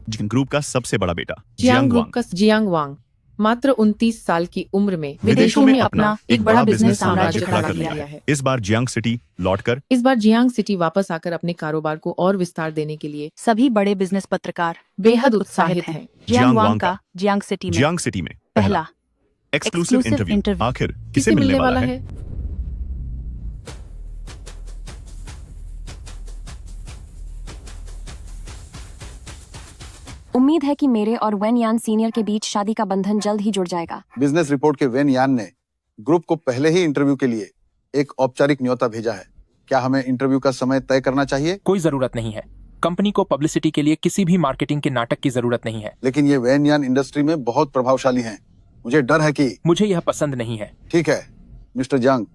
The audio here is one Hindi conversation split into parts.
ग्रुप का सबसे बड़ा बेटा जियांग ग्रुप का जियांग वांग मात्र 29 साल की उम्र में विदेशों में अपना एक बड़ा बिजनेस साम्राज्य खड़ा कर लिया लिया है। इस बार जियांग सिटी लौटकर इस बार जियांग सिटी वापस आकर अपने कारोबार को और विस्तार देने के लिए सभी बड़े बिजनेस पत्रकार बेहद उत्साहित हैं। जियांग वांग का जियांग सिटी में पहला एक्सक्लूसिव इंटरव्यू आखिर किसे मिलने वाला है? उम्मीद है कि मेरे और वेन यान सीनियर के बीच शादी का बंधन जल्द ही जुड़ जाएगा। बिजनेस रिपोर्ट के वेन यान ने ग्रुप को पहले ही इंटरव्यू के लिए एक औपचारिक न्योता भेजा है। क्या हमें इंटरव्यू का समय तय करना चाहिए? कोई जरूरत नहीं है। कंपनी को पब्लिसिटी के लिए किसी भी मार्केटिंग के नाटक की जरूरत नहीं है। लेकिन ये वेन यान इंडस्ट्री में बहुत प्रभावशाली हैं। मुझे डर है कि मुझे यह पसंद नहीं है। ठीक है मिस्टर जंग,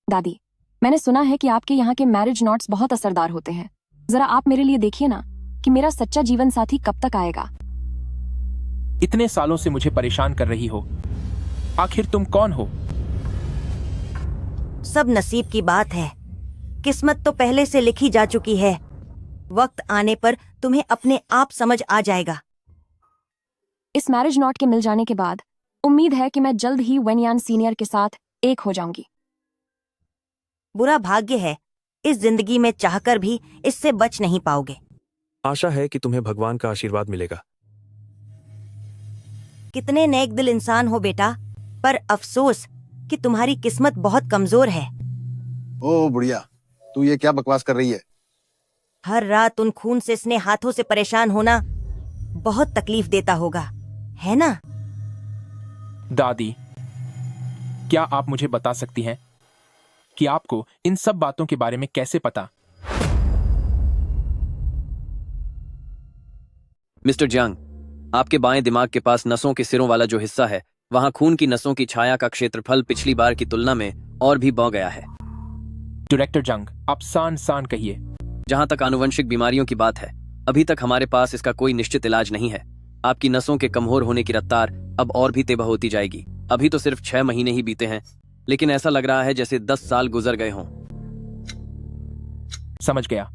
दादी, मैंने सुना है कि आपके यहाँ के मैरिज नोट्स बहुत असरदार होते हैं। जरा आप मेरे लिए देखिए ना कि मेरा सच्चा जीवन साथी कब तक आएगा। इतने सालों से मुझे परेशान कर रही हो, आखिर तुम कौन हो? सब नसीब की बात है। किस्मत तो पहले से लिखी जा चुकी है। वक्त आने पर तुम्हें अपने आप समझ आ जाएगा। इस मैरिज नोट के मिल जाने के बाद उम्मीद है कि मैं जल्द ही वेन यान सीनियर के साथ एक हो जाऊंगी। बुरा भाग्य है, इस जिंदगी में चाहकर भी इससे बच नहीं पाओगे। आशा है कि तुम्हें भगवान का आशीर्वाद मिलेगा। कितने नेक दिल इंसान हो बेटा, पर अफसोस कि तुम्हारी किस्मत बहुत कमजोर है। ओ बुढ़िया, तू ये क्या बकवास कर रही है? हर रात उन खून से स्ने हाथों से परेशान होना बहुत तकलीफ देता होगा, है ना? दादी, क्या आप मुझे बता सकती हैं कि आपको इन सब बातों के बारे में कैसे पता? मिस्टर जियांग, आपके बाएं दिमाग के पास नसों के सिरों वाला जो हिस्सा है, वहां खून की नसों की छाया का क्षेत्रफल पिछली बार की तुलना में और भी बढ़ गया है। डायरेक्टर जंग, आप सान कहिए। जहां तक आनुवंशिक बीमारियों की बात है, अभी तक हमारे पास इसका कोई निश्चित इलाज नहीं है। आपकी नसों के कमजोर होने की रफ्तार अब और भी तेज होती जाएगी। अभी तो सिर्फ 6 महीने ही बीते हैं, लेकिन ऐसा लग रहा है जैसे 10 साल गुजर गए हों। समझ गया।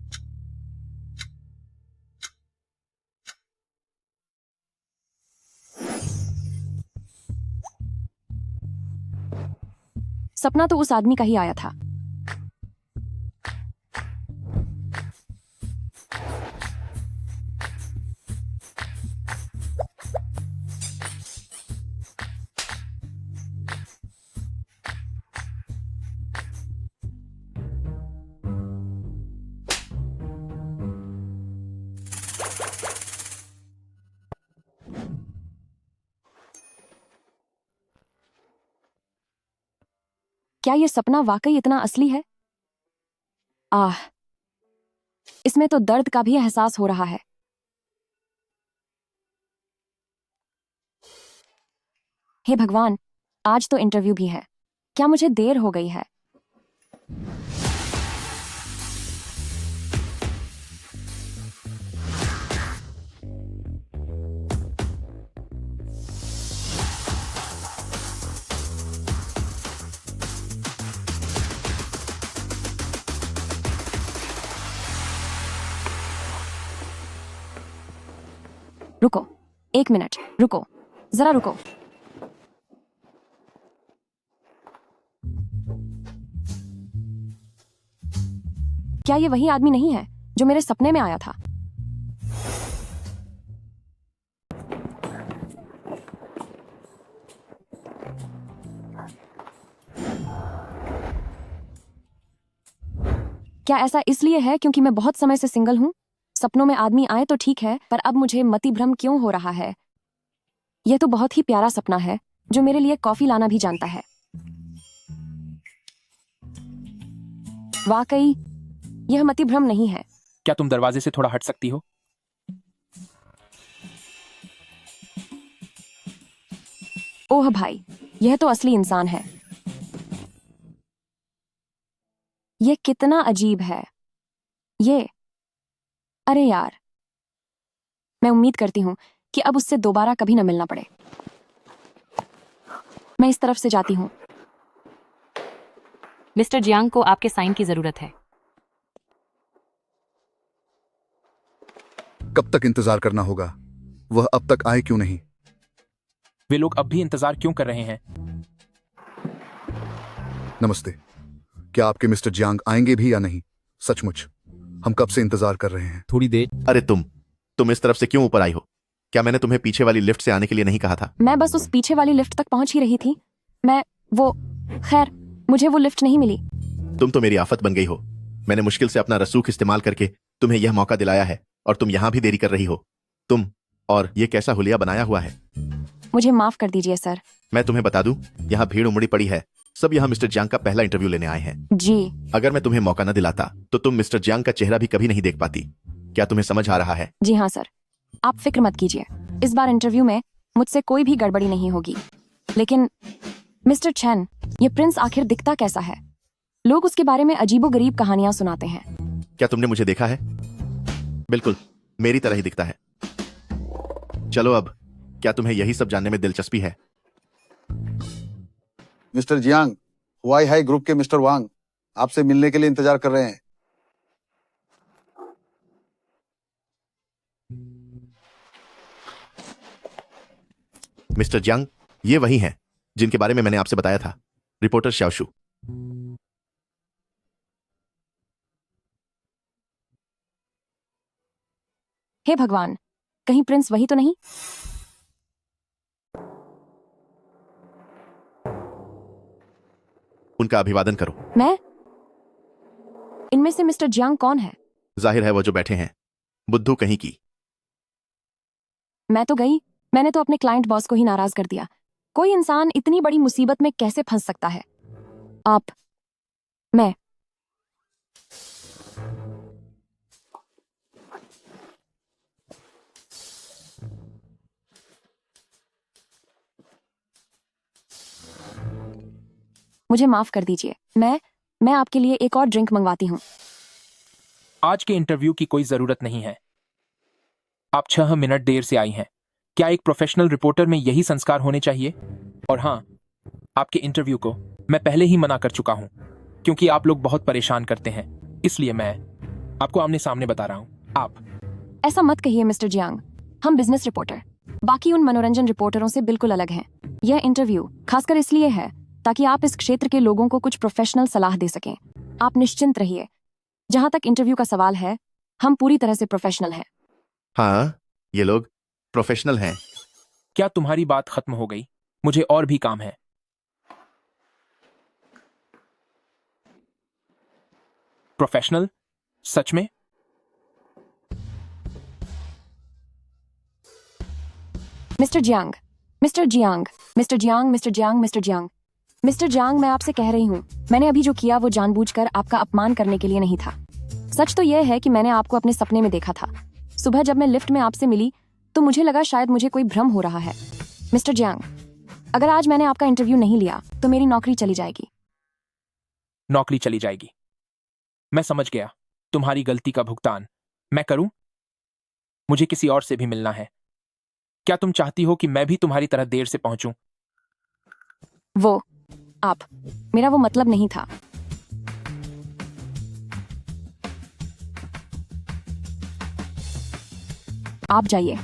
सपना तो उस आदमी का ही आया था। क्या ये सपना वाकई इतना असली है? इसमें तो दर्द का भी एहसास हो रहा है। हे भगवान, आज तो इंटरव्यू भी है। क्या मुझे देर हो गई है? रुको, 1 मिनट, रुको, जरा रुको। क्या ये वही आदमी नहीं है जो मेरे सपने में आया था? क्या ऐसा इसलिए है क्योंकि मैं बहुत समय से सिंगल हूं? सपनों में आदमी आए तो ठीक है, पर अब मुझे मति भ्रम क्यों हो रहा है? यह तो बहुत ही प्यारा सपना है जो मेरे लिए कॉफी लाना भी जानता है। वाकई यह मति भ्रम नहीं है। क्या तुम दरवाजे से थोड़ा हट सकती हो? ओह भाई, यह तो असली इंसान है। ये कितना अजीब है। ये अरे यार, मैं उम्मीद करती हूँ कि अब उससे दोबारा कभी न मिलना पड़े। मैं इस तरफ से जाती हूँ। मिस्टर जियांग को आपके साइन की जरूरत है। कब तक इंतजार करना होगा? वह अब तक आए क्यों नहीं? वे लोग अब भी इंतजार क्यों कर रहे हैं? नमस्ते। क्या आपके मिस्टर जियांग आएंगे भी या नहीं? सचमुच हम कब से इंतजार कर रहे हैं। थोड़ी देर। अरे तुम इस तरफ से क्यों ऊपर आई हो? क्या मैंने तुम्हें पीछे वाली लिफ्ट से आने के लिए नहीं कहा था? मैं बस उस पीछे वाली लिफ्ट तक पहुंच ही रही थी। खैर, मुझे वो लिफ्ट नहीं मिली। तुम तो मेरी आफत बन गई हो। मैंने मुश्किल से अपना रसूख इस्तेमाल करके तुम्हें यह मौका दिलाया है और तुम यहां भी देरी कर रही हो। तुम और ये कैसा हुलिया बनाया हुआ है? मुझे माफ कर दीजिए सर। मैं तुम्हें बता दूं, यहाँ भीड़ उमड़ी पड़ी है। सब यहाँ मिस्टर जियांग का पहला इंटरव्यू लेने आए हैं। जी। अगर मैं तुम्हें मौका न दिलाता तो तुम मिस्टर जियांग का चेहरा भी कभी नहीं देख पाती। क्या तुम्हें समझ आ रहा है? जी हाँ सर, आप फिक्र मत कीजिए। इस बार इंटरव्यू में मुझसे कोई भी गड़बड़ी नहीं होगी। लेकिन मिस्टर चैन, ये प्रिंस आखिर दिखता कैसा है? लोग उसके बारे में अजीबोगरीब कहानियां सुनाते हैं। क्या तुमने मुझे देखा है? बिल्कुल मेरी तरह ही दिखता है। चलो अब, क्या तुम्हें यही सब जानने में दिलचस्पी है? मिस्टर जियांग, हुआई हाई ग्रुप के मिस्टर वांग आपसे मिलने के लिए इंतजार कर रहे हैं। मिस्टर जियांग, ये वही हैं जिनके बारे में मैंने आपसे बताया था, रिपोर्टर शाओशु। हे भगवान, कहीं प्रिंस वही तो नहीं? उनका अभिवादन करो। मैं? इनमें से मिस्टर जियांग कौन है? जाहिर है वो जो बैठे हैं, बुद्धू कहीं की। मैं तो गई। मैंने तो अपने क्लाइंट बॉस को ही नाराज कर दिया। कोई इंसान इतनी बड़ी मुसीबत में कैसे फंस सकता है? मैं मुझे माफ कर दीजिए। मैं आपके लिए एक और ड्रिंक मंगवाती हूँ। आज के इंटरव्यू की कोई जरूरत नहीं है। आप 6 मिनट देर से आई हैं। क्या एक प्रोफेशनल रिपोर्टर में यही संस्कार होने चाहिए? और हाँ, आपके इंटरव्यू को मैं पहले ही मना कर चुका हूं, क्योंकि आप लोग बहुत परेशान करते हैं। इसलिए मैं आपको आमने सामने बता रहा हूं। आप ऐसा मत कहिए मिस्टर जियांग। हम बिजनेस रिपोर्टर बाकी उन मनोरंजन रिपोर्टरों से बिल्कुल अलग हैं। यह इंटरव्यू खासकर इसलिए है ताकि आप इस क्षेत्र के लोगों को कुछ प्रोफेशनल सलाह दे सकें। आप निश्चिंत रहिए। जहां तक इंटरव्यू का सवाल है, हम पूरी तरह से प्रोफेशनल हैं। हाँ, ये लोग प्रोफेशनल हैं। क्या तुम्हारी बात खत्म हो गई? मुझे और भी काम है। प्रोफेशनल? सच में? Mister Jiang, mister Jiang, mister Jiang, mister Jiang, mister Jiang, mister Jiang, मैं आपसे कह रही हूँ, मैंने अभी जो किया वो जानबूझकर आपका अपमान करने के लिए नहीं था। सच तो यह है कि मैंने आपको अपने सपने में देखा था। सुबह जब मैं लिफ्ट में आपसे मिली तो मुझे लगा शायद मुझे कोई भ्रम हो रहा है। मिस्टर जियांग, अगर आज मैंने आपका इंटरव्यू नहीं लिया तो मेरी नौकरी चली जाएगी। नौकरी चली जाएगी? मैं समझ गया। तुम्हारी गलती का भुगतान मैं करूं? मुझे किसी और से भी मिलना है। क्या तुम चाहती हो कि मैं भी तुम्हारी तरह देर से पहुंचूं? मेरा वो मतलब नहीं था। आप जाइए।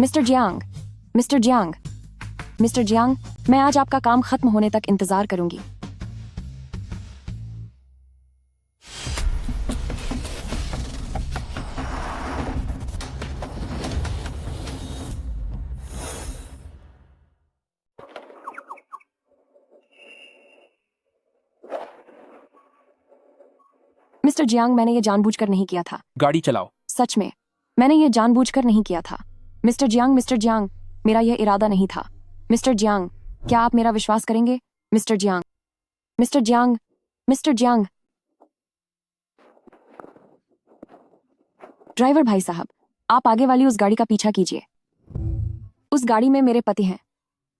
Mister Jiang, mister Jiang, mister Jiang, मैं आज आपका काम खत्म होने तक इंतजार करूंगी। मिस्टर जियांग, मैंने ये जानबूझकर नहीं किया था। गाड़ी चलाओ। सच में, मैंने ये जानबूझकर नहीं किया था। मिस्टर जियांग, मिस्टर जियांग, मेरा यह इरादा नहीं था। मिस्टर जियांग, क्या आप मेरा विश्वास करेंगे? Mister Jiang, mister Jiang, mister Jiang. Driver भाई साहब, आप आगे वाली उस गाड़ी का पीछा कीजिए। उस गाड़ी में मेरे पति हैं।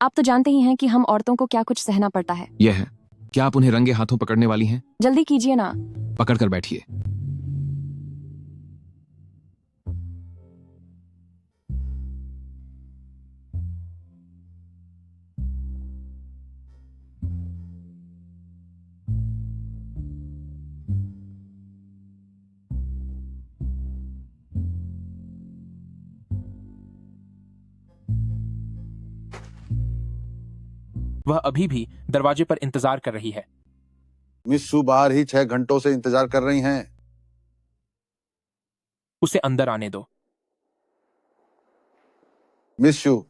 आप तो जानते ही हैं कि हम औरतों को क्या कुछ सहना पड़ता है। यह है, क्या आप उन्हें रंगे हाथों पकड़ने वाली हैं? जल्दी कीजिए ना। पकड़ कर बैठिए। वह अभी भी दरवाजे पर इंतजार कर रही है। मिस सू बाहर ही 6 घंटों से इंतजार कर रही हैं। उसे अंदर आने दो। मिस शू,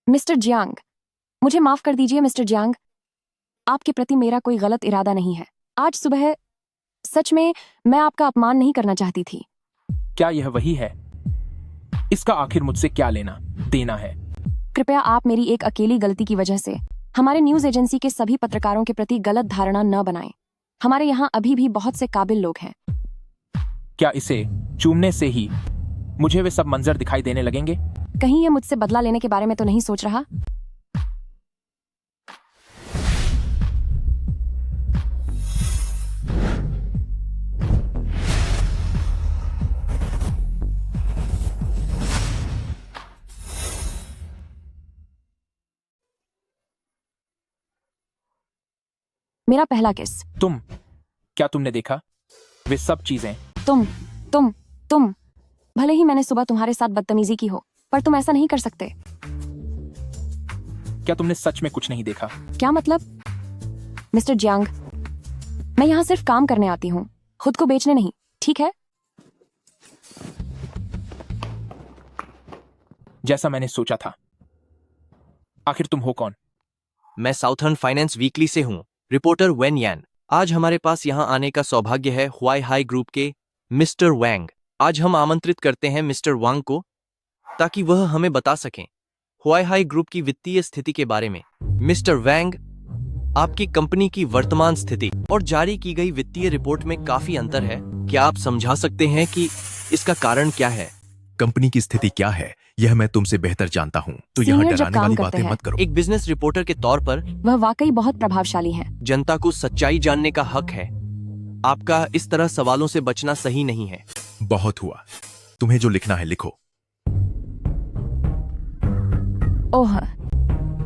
मिस्टर जियांग, मुझे माफ कर दीजिए मिस्टर जियांग। आपके प्रति मेरा कोई गलत इरादा नहीं है। आज सुबह सच में मैं आपका अपमान नहीं करना चाहती थी। क्या यह वही है? इसका आखिर मुझसे क्या लेना देना है? कृपया आप मेरी एक अकेली गलती की वजह से हमारे न्यूज एजेंसी के सभी पत्रकारों के प्रति गलत धारणा न बनाएं। हमारे यहाँ अभी भी बहुत से काबिल लोग हैं। क्या इसे चूमने से ही मुझे वे सब मंजर दिखाई देने लगेंगे? कहीं ये मुझसे बदला लेने के बारे में तो नहीं सोच रहा? मेरा पहला किस। क्या तुमने देखा वे सब चीजें? तुम भले ही मैंने सुबह तुम्हारे साथ बदतमीजी की हो, पर तुम ऐसा नहीं कर सकते। क्या तुमने सच में कुछ नहीं देखा? क्या मतलब? मिस्टर जियांग, मैं यहाँ सिर्फ काम करने आती हूँ, खुद को बेचने नहीं, ठीक है? जैसा मैंने सोचा था। आखिर तुम हो कौन? मैं साउथर्न फाइनेंस वीकली से हूँ, रिपोर्टर वेन यान। आज हमारे पास यहाँ आने का सौभाग्य है हुआई हाई ग्रुप के मिस्टर वैंग। आज हम आमंत्रित करते हैं मिस्टर वांग को ताकि वह हमें बता सकें हुआई हाई ग्रुप की वित्तीय स्थिति के बारे में। मिस्टर वैंग, आपकी कंपनी की वर्तमान स्थिति और जारी की गई वित्तीय रिपोर्ट में काफी अंतर है। क्या आप समझा सकते हैं कि इसका कारण क्या है? कंपनी की स्थिति क्या है यह मैं तुमसे बेहतर जानता हूँ, तो यहाँ सीनियर जब डराने काम वाली करते बातें हैं, मत करो। एक बिजनेस रिपोर्टर के तौर पर वह वाकई बहुत प्रभावशाली हैं। जनता को सच्चाई जानने का हक है। आपका इस तरह सवालों से बचना सही नहीं है। बहुत हुआ, तुम्हें जो लिखना है लिखो। ओह,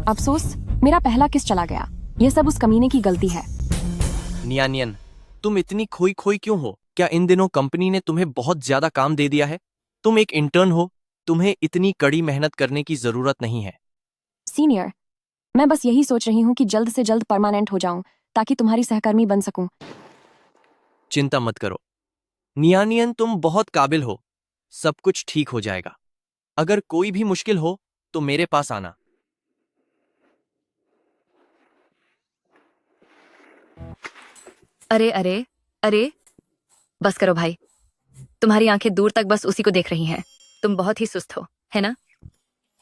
अफसोस मेरा पहला किस चला गया। यह सब उस कमीने की गलती है। नियानियन, तुम इतनी खोई खोई क्यों हो? क्या इन दिनों कंपनी ने तुम्हें बहुत ज्यादा काम दे दिया है? तुम एक इंटर्न हो, तुम्हें इतनी कड़ी मेहनत करने की जरूरत नहीं है। सीनियर, मैं बस यही सोच रही हूँ कि जल्द से जल्द परमानेंट हो जाऊं ताकि तुम्हारी सहकर्मी बन सकूं। चिंता मत करो नियानियन, तुम बहुत काबिल हो। सब कुछ ठीक हो जाएगा। अगर कोई भी मुश्किल हो तो मेरे पास आना। अरे अरे अरे, बस करो भाई। तुम्हारी आंखें दूर तक बस उसी को देख रही हैं। तुम बहुत ही सुस्त हो, है ना?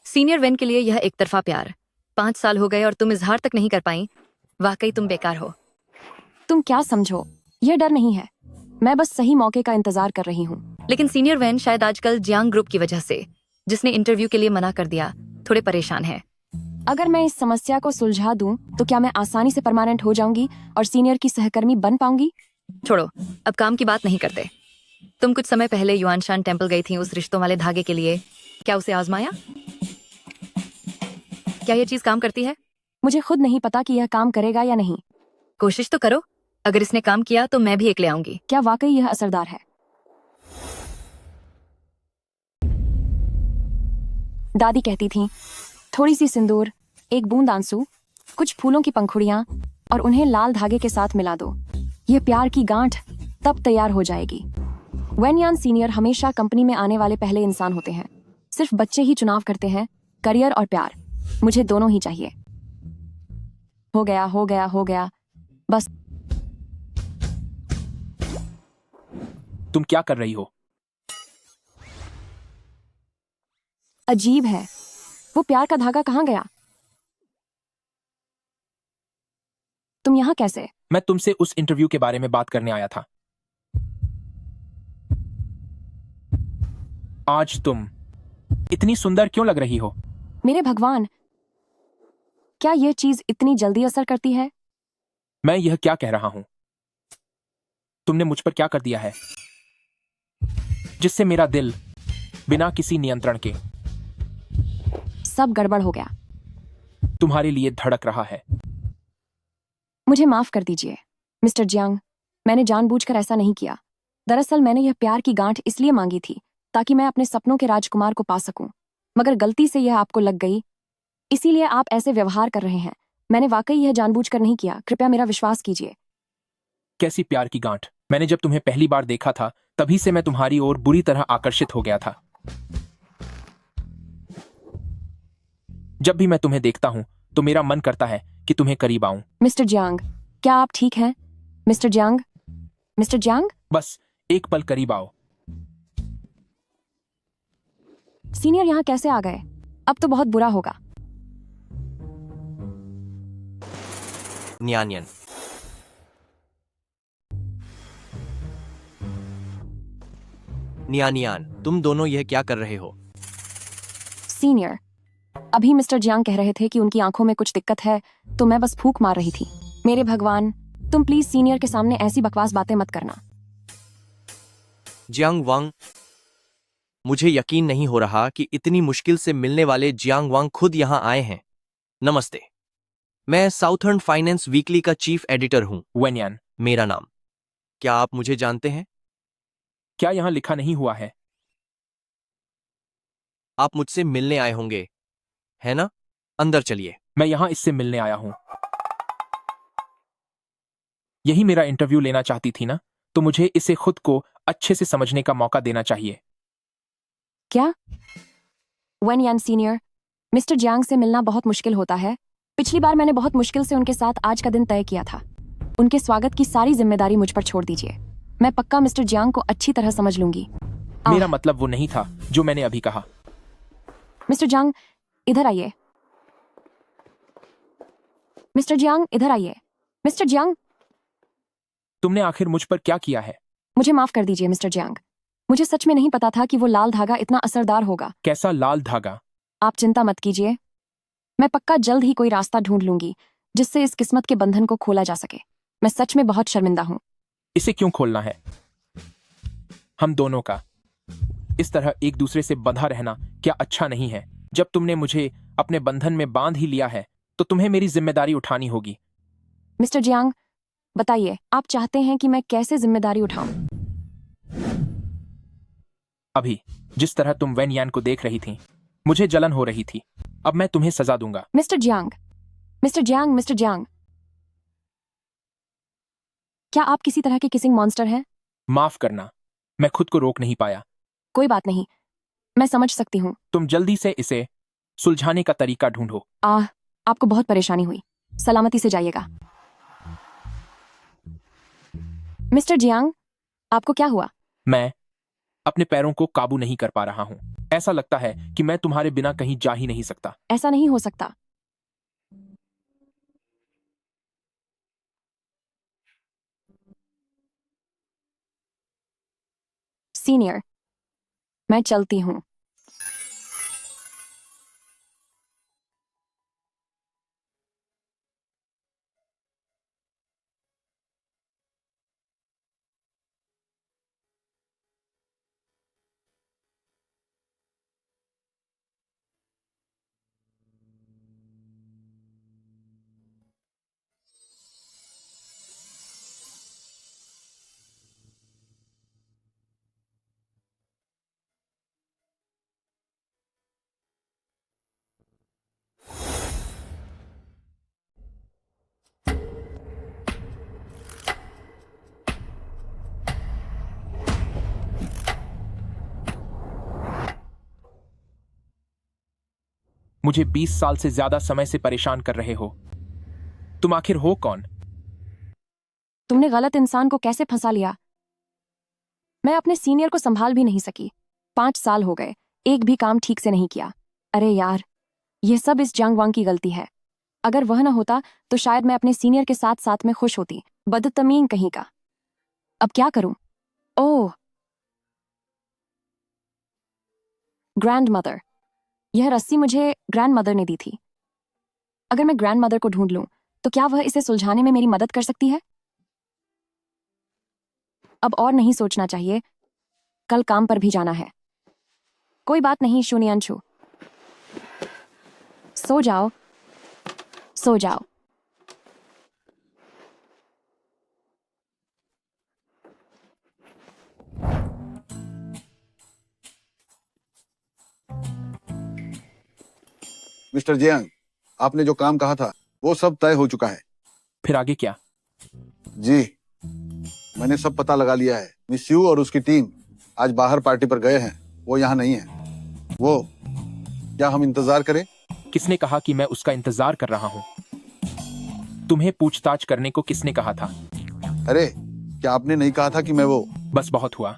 सीनियर वेन के लिए यह एक तरफा प्यार। 5 साल हो गए और तुम इजहार तक नहीं कर पाई। वाकई तुम बेकार हो। तुम क्या समझो, यह डर नहीं है। मैं बस सही मौके का इंतजार कर रही हूँ। लेकिन सीनियर वेन शायद आजकल जियांग ग्रुप की वजह से, जिसने इंटरव्यू के लिए मना कर दिया, थोड़े परेशान है। अगर मैं इस समस्या को सुलझा दूं तो क्या मैं आसानी से परमानेंट हो जाऊंगी और सीनियर की सहकर्मी बन पाऊंगी? छोड़ो, अब काम की बात नहीं करते। तुम कुछ समय पहले युआनशान टेम्पल गई थी उस रिश्तों वाले धागे के लिए। क्या उसे आजमाया? क्या यह चीज काम करती है? मुझे खुद नहीं पता कि यह काम करेगा या नहीं। कोशिश तो करो। अगर इसने काम किया तो मैं भी एक ले आऊंगी। क्या वाकई यह असरदार है? दादी कहती थी, थोड़ी सी सिंदूर, एक बूंद आंसू, कुछ फूलों की पंखुड़ियां और उन्हें लाल धागे के साथ मिला दो। यह प्यार की गांठ तब तैयार हो जाएगी। वेन यान सीनियर हमेशा कंपनी में आने वाले पहले इंसान होते हैं। सिर्फ बच्चे ही चुनाव करते हैं, करियर और प्यार। मुझे दोनों ही चाहिए। हो गया हो गया हो गया, बस। तुम क्या कर रही हो? अजीब है, वो प्यार का धागा कहाँ गया? तुम यहाँ कैसे? मैं तुमसे उस इंटरव्यू के बारे में बात करने आया था। आज तुम इतनी सुंदर क्यों लग रही हो? मेरे भगवान, क्या ये चीज इतनी जल्दी असर करती है? मैं यह क्या कह रहा हूं? तुमने मुझ पर क्या कर दिया है जिससे मेरा दिल बिना किसी नियंत्रण के सब गड़बड़ हो गया। तुम्हारे लिए धड़क रहा है? मुझे माफ कर दीजिए मिस्टर जियांग, मैंने जानबूझकर ऐसा नहीं किया। दरअसल मैंने यह प्यार की गांठ इसलिए मांगी थी ताकि मैं अपने सपनों के राजकुमार को पा सकूं, मगर गलती से यह आपको लग गई, इसीलिए आप ऐसे व्यवहार कर रहे हैं। मैंने वाकई यह जानबूझकर नहीं किया, कृपया मेरा विश्वास कीजिए। कैसी प्यार की गांठ? मैंने जब तुम्हें पहली बार देखा था तभी से मैं तुम्हारी ओर बुरी तरह आकर्षित हो गया था। जब भी मैं तुम्हें देखता हूं तो मेरा मन करता है कि तुम्हें करीब आऊं। मिस्टर जियांग, क्या आप ठीक हैं? मिस्टर जियांग, मिस्टर जियांग, बस एक पल करीब आओ। सीनियर यहाँ कैसे आ गए? अब तो बहुत बुरा होगा। न्यान्यन, न्यानियान, तुम दोनों यह क्या कर रहे हो? सीनियर, अभी मिस्टर जियांग कह रहे थे कि उनकी आंखों में कुछ दिक्कत है, तो मैं बस फूंक मार रही थी। मेरे भगवान, तुम प्लीज सीनियर के सामने ऐसी बकवास बातें मत करना। जियांग वांग, मुझे यकीन नहीं हो रहा कि इतनी मुश्किल से मिलने वाले जियांग वांग खुद यहां आए हैं। नमस्ते, मैं साउथर्न फाइनेंस वीकली का चीफ एडिटर हूं। वेन यान मेरा नाम। क्या आप मुझे जानते हैं? क्या यहां लिखा नहीं हुआ है? आप मुझसे मिलने आए होंगे, है ना? अंदर चलिए। मैं यहां इससे मिलने आया हूं। यही मेरा इंटरव्यू लेना चाहती थी ना, तो मुझे इसे खुद को अच्छे से समझने का मौका देना चाहिए। क्या? वेन यान सीनियर, मिस्टर जियांग से मिलना बहुत मुश्किल होता है। पिछली बार मैंने बहुत मुश्किल से उनके साथ आज का दिन तय किया था। उनके स्वागत की सारी जिम्मेदारी मुझ पर छोड़ दीजिए। मैं पक्का मिस्टर जियांग को अच्छी तरह समझ लूंगी। मेरा मतलब वो नहीं था जो मैंने अभी कहा। मिस्टर जियांग, इधर आइए। मिस्टर जियांग, इधर आइए। मिस्टर जियांग, तुमने आखिर मुझ पर क्या किया है? मुझे माफ कर दीजिए मिस्टर जियांग, मुझे सच में नहीं पता था कि वो लाल धागा इतना असरदार होगा। कैसा लाल धागा? आप चिंता मत कीजिए, मैं पक्का जल्द ही कोई रास्ता ढूंढ लूंगी जिससे इस किस्मत के बंधन को खोला जा सके। मैं सच में बहुत शर्मिंदा हूं। इसे क्यों खोलना है? हम दोनों का इस तरह एक दूसरे से बंधा रहना क्या अच्छा नहीं है? जब तुमने मुझे अपने बंधन में बांध ही लिया है तो तुम्हें मेरी जिम्मेदारी उठानी होगी। मिस्टर जियांग, बताइए, आप चाहते हैं कि मैं कैसे जिम्मेदारी उठाऊं? अभी जिस तरह तुम वेन यान को देख रही थी, मुझे जलन हो रही थी। अब मैं तुम्हें सजा दूंगा। Mister Jiang, mister Jiang, mister Jiang, क्या आप किसी तरह के किसिंग मॉन्स्टर हैं? माफ करना, मैं खुद को रोक नहीं पाया। कोई बात नहीं, मैं समझ सकती हूँ। तुम जल्दी से इसे सुलझाने का तरीका ढूंढो। आपको बहुत परेशानी हुई। सलामती से जाइएगा। मिस्टर जियांग, आपको क्या हुआ? मैं अपने पैरों को काबू नहीं कर पा रहा हूं। ऐसा लगता है कि मैं तुम्हारे बिना कहीं जा ही नहीं सकता। ऐसा नहीं हो सकता। सीनियर, मैं चलती हूं। मुझे 20 साल से ज्यादा समय से परेशान कर रहे हो। तुम आखिर हो कौन? तुमने गलत इंसान को कैसे फंसा लिया? मैं अपने सीनियर को संभाल भी नहीं सकी। 5 साल हो गए, एक भी काम ठीक से नहीं किया। अरे यार, यह सब इस जियांग वांग की गलती है। अगर वह न होता तो शायद मैं अपने सीनियर के साथ साथ में खुश होती। बदतमीन कहीं का। अब क्या करूं? ओह, ग्रैंड मदर। यह रस्सी मुझे ग्रैंड मदर ने दी थी। अगर मैं ग्रैंड मदर को ढूंढ लूं तो क्या वह इसे सुलझाने में मेरी मदद कर सकती है? अब और नहीं सोचना चाहिए, कल काम पर भी जाना है। कोई बात नहीं शून्यांशु, सो जाओ, सो जाओ। मिस्टर जियांग, आपने जो काम कहा था वो सब तय हो चुका है। फिर आगे क्या? जी, मैंने सब पता लगा लिया है। मिस यू और उसकी टीम आज बाहर पार्टी पर गए हैं, वो यहाँ नहीं है। वो, क्या हम इंतजार करें? किसने कहा कि मैं उसका इंतजार कर रहा हूँ? तुम्हें पूछताछ करने को किसने कहा था? अरे, क्या आपने नहीं कहा था कि मैं वो? बस बहुत हुआ।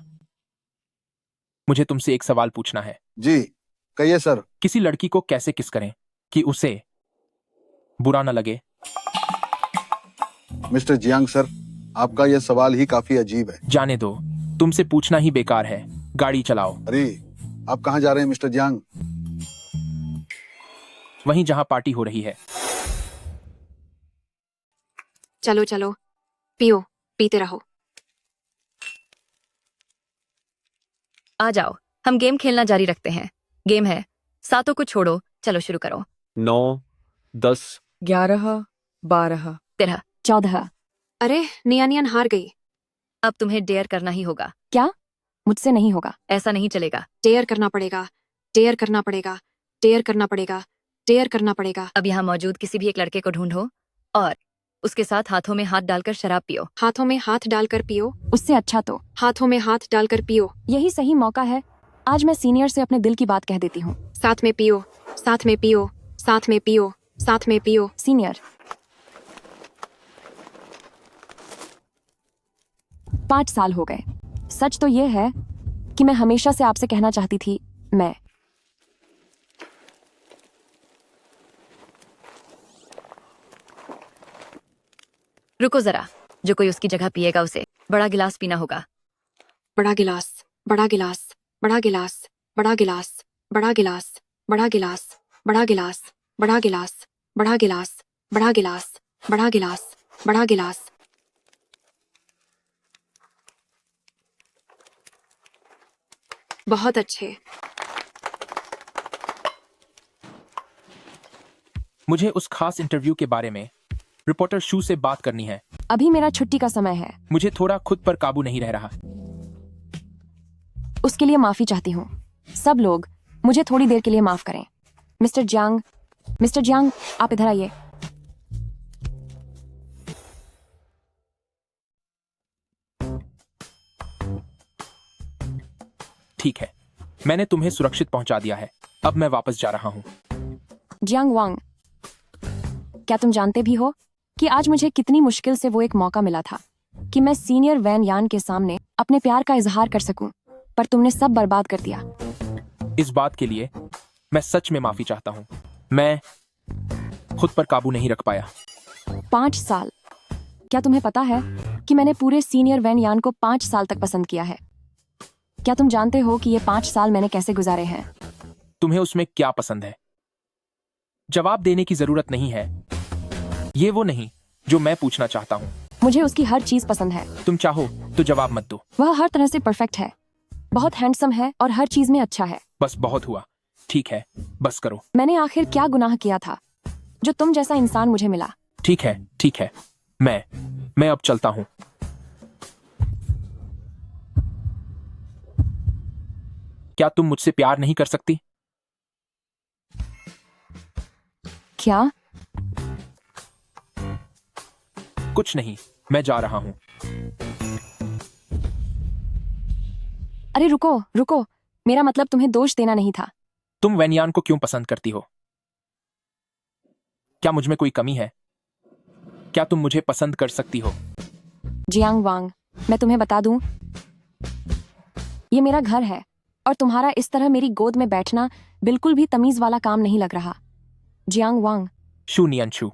मुझे तुमसे एक सवाल पूछना है। जी, कहिए सर। किसी लड़की को कैसे किस करें कि उसे बुरा न लगे? मिस्टर जियांग सर, आपका यह सवाल ही काफी अजीब है। जाने दो, तुमसे पूछना ही बेकार है। गाड़ी चलाओ। अरे, आप कहाँ जा रहे हैं मिस्टर जियांग? वहीं जहां पार्टी हो रही है। चलो चलो, पियो, पीते रहो। आ जाओ, हम गेम खेलना जारी रखते हैं। गेम है, सातों को छोड़ो, चलो शुरू करो। 9, 10, 11, 12, 13। 14। अरे नियानियन हार गई। अब तुम्हें डेयर करना ही होगा। क्या? मुझसे नहीं होगा। ऐसा नहीं चलेगा। डेयर करना पड़ेगा, डेयर करना पड़ेगा, डेयर करना पड़ेगा, डेयर करना पड़ेगा। अब यहाँ मौजूद किसी भी एक लड़के को ढूंढो और उसके साथ हाथों में हाथ डालकर शराब पियो। हाथों में हाथ डालकर पियो। उससे अच्छा तो हाथों में हाथ डालकर पियो। यही सही मौका है। आज मैं सीनियर से अपने दिल की बात कह देती हूँ। साथ में पियो, साथ में पियो, साथ में पियो, साथ में पियो। सीनियर, 5 साल हो गए। सच तो यह है कि मैं हमेशा से आपसे कहना चाहती थी, मैं रुको जरा, जो कोई उसकी जगह पिएगा उसे बड़ा गिलास पीना होगा। बड़ा गिलास, बड़ा गिलास, बड़ा गिलास, बड़ा गिलास, बड़ा गिलास, बड़ा गिलास, बड़ा गिलास, बड़ा गिलास, बड़ा गिलास, बड़ा गिलास, बड़ा गिलास, बड़ा गिलास। बहुत अच्छे। मुझे उस खास इंटरव्यू के बारे में रिपोर्टर शू से बात करनी है। अभी मेरा छुट्टी का समय है। मुझे थोड़ा खुद पर काबू नहीं रह रहा। उसके लिए माफी चाहती हूँ। सब लोग मुझे थोड़ी देर के लिए माफ करें। मिस्टर जियांग, आप इधर आइए। ठीक है, मैंने तुम्हें सुरक्षित पहुंचा दिया है। अब मैं वापस जा रहा हूं। जियांग वांग, क्या तुम जानते भी हो कि आज मुझे कितनी मुश्किल से वो एक मौका मिला था कि मैं सीनियर वैन यान के सामने अपने प्यार का इजहार कर सकूं, पर तुमने सब बर्बाद कर दिया। इस बात के लिए मैं सच में माफी चाहता हूं। मैं खुद पर काबू नहीं रख पाया। 5 साल। क्या तुम्हें पता है कि मैंने पूरे सीनियर वैन यान को 5 साल तक पसंद किया है? क्या तुम जानते हो कि ये 5 साल मैंने कैसे गुजारे हैं? तुम्हें उसमें क्या पसंद है? जवाब देने की जरूरत नहीं है। ये वो नहीं जो मैं पूछना चाहता हूँ। मुझे उसकी हर चीज पसंद है। तुम चाहो तो जवाब मत दो। वह हर तरह से परफेक्ट है, बहुत हैंडसम है और हर चीज में अच्छा है। बस बहुत हुआ। ठीक है, बस करो। मैंने आखिर क्या गुनाह किया था जो तुम जैसा इंसान मुझे मिला? ठीक है, ठीक है। मैं अब चलता हूँ। क्या तुम मुझसे प्यार नहीं कर सकती? क्या? कुछ नहीं, मैं जा रहा हूँ। अरे रुको रुको, मेरा मतलब तुम्हें दोष देना नहीं था। तुम वैनयान को क्यों पसंद करती हो? क्या मुझ में कोई कमी है? क्या तुम मुझे पसंद कर सकती हो? जियांग वांग, मैं तुम्हें बता दूं, ये मेरा घर है और तुम्हारा इस तरह मेरी गोद में बैठना बिल्कुल भी तमीज वाला काम नहीं लग रहा। जियांग वांग। शू नियनशू,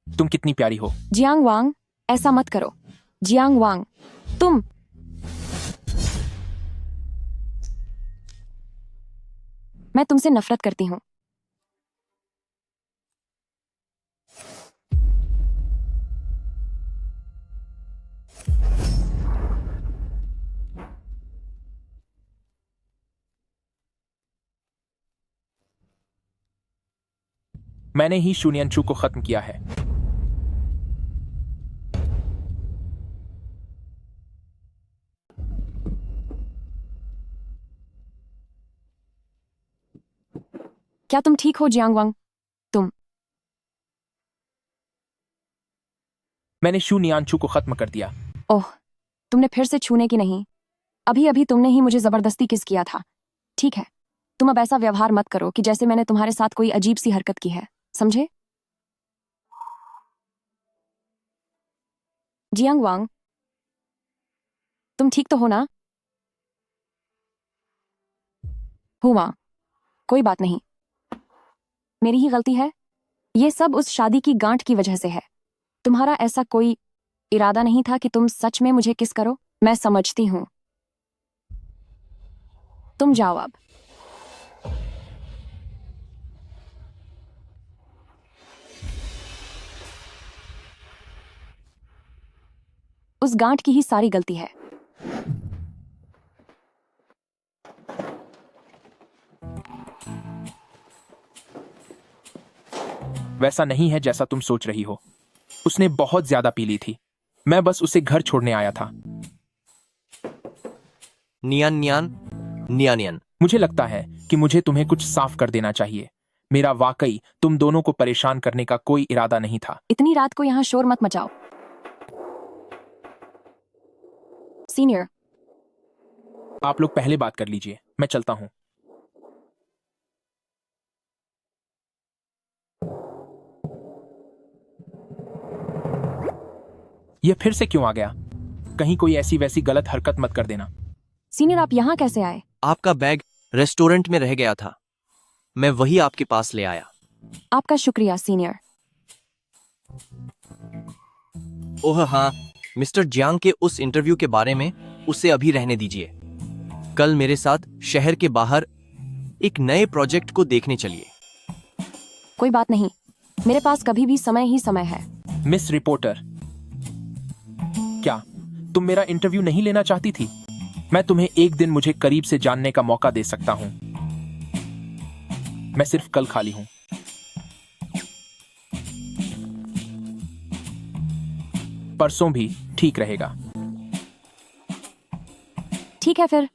तुम कितनी प्यारी हो। जियांग वांग, ऐसा मत करो। जियांग वांग, तुम मैं तुमसे नफरत करती हूँ। मैंने ही शुनियनचू को खत्म किया है। क्या तुम ठीक हो जियांग वांग? मैंने शुनियानचू को खत्म कर दिया। ओह, तुमने फिर से छूने की नहीं। अभी अभी तुमने ही मुझे जबरदस्ती किस किया था। ठीक है, तुम अब ऐसा व्यवहार मत करो कि जैसे मैंने तुम्हारे साथ कोई अजीब सी हरकत की है, समझे? जियांग वांग, तुम ठीक तो हो ना? हुआ, कोई बात नहीं, मेरी ही गलती है। ये सब उस शादी की गांठ की वजह से है। तुम्हारा ऐसा कोई इरादा नहीं था कि तुम सच में मुझे किस करो। मैं समझती हूं। तुम जाओ अब। उस गांठ की ही सारी गलती है। वैसा नहीं है जैसा तुम सोच रही हो। उसने बहुत ज्यादा पी ली थी। मैं बस उसे घर छोड़ने आया था। नियान नियान नियानियन। मुझे लगता है कि मुझे तुम्हें कुछ साफ कर देना चाहिए। मेरा वाकई तुम दोनों को परेशान करने का कोई इरादा नहीं था। इतनी रात को यहां शोर मत मचाओ। सीनियर, आप लोग पहले बात कर लीजिए, मैं चलता हूं। यह फिर से क्यों आ गया? कहीं कोई ऐसी वैसी गलत हरकत मत कर देना। सीनियर, आप यहां कैसे आए? आपका बैग रेस्टोरेंट में रह गया था, मैं वही आपके पास ले आया। आपका शुक्रिया सीनियर। ओह हाँ, मिस्टर जियांग के उस इंटरव्यू के बारे में उसे अभी रहने दीजिए। कल मेरे साथ शहर के बाहर एक नए प्रोजेक्ट को देखने चलिए। कोई बात नहीं, मेरे पास कभी भी समय ही समय है। मिस रिपोर्टर, क्या तुम मेरा इंटरव्यू नहीं लेना चाहती थी? मैं तुम्हें एक दिन मुझे करीब से जानने का मौका दे सकता हूं। मैं सिर्फ कल खाली हूं। परसों भी ठीक रहेगा। ठीक है फिर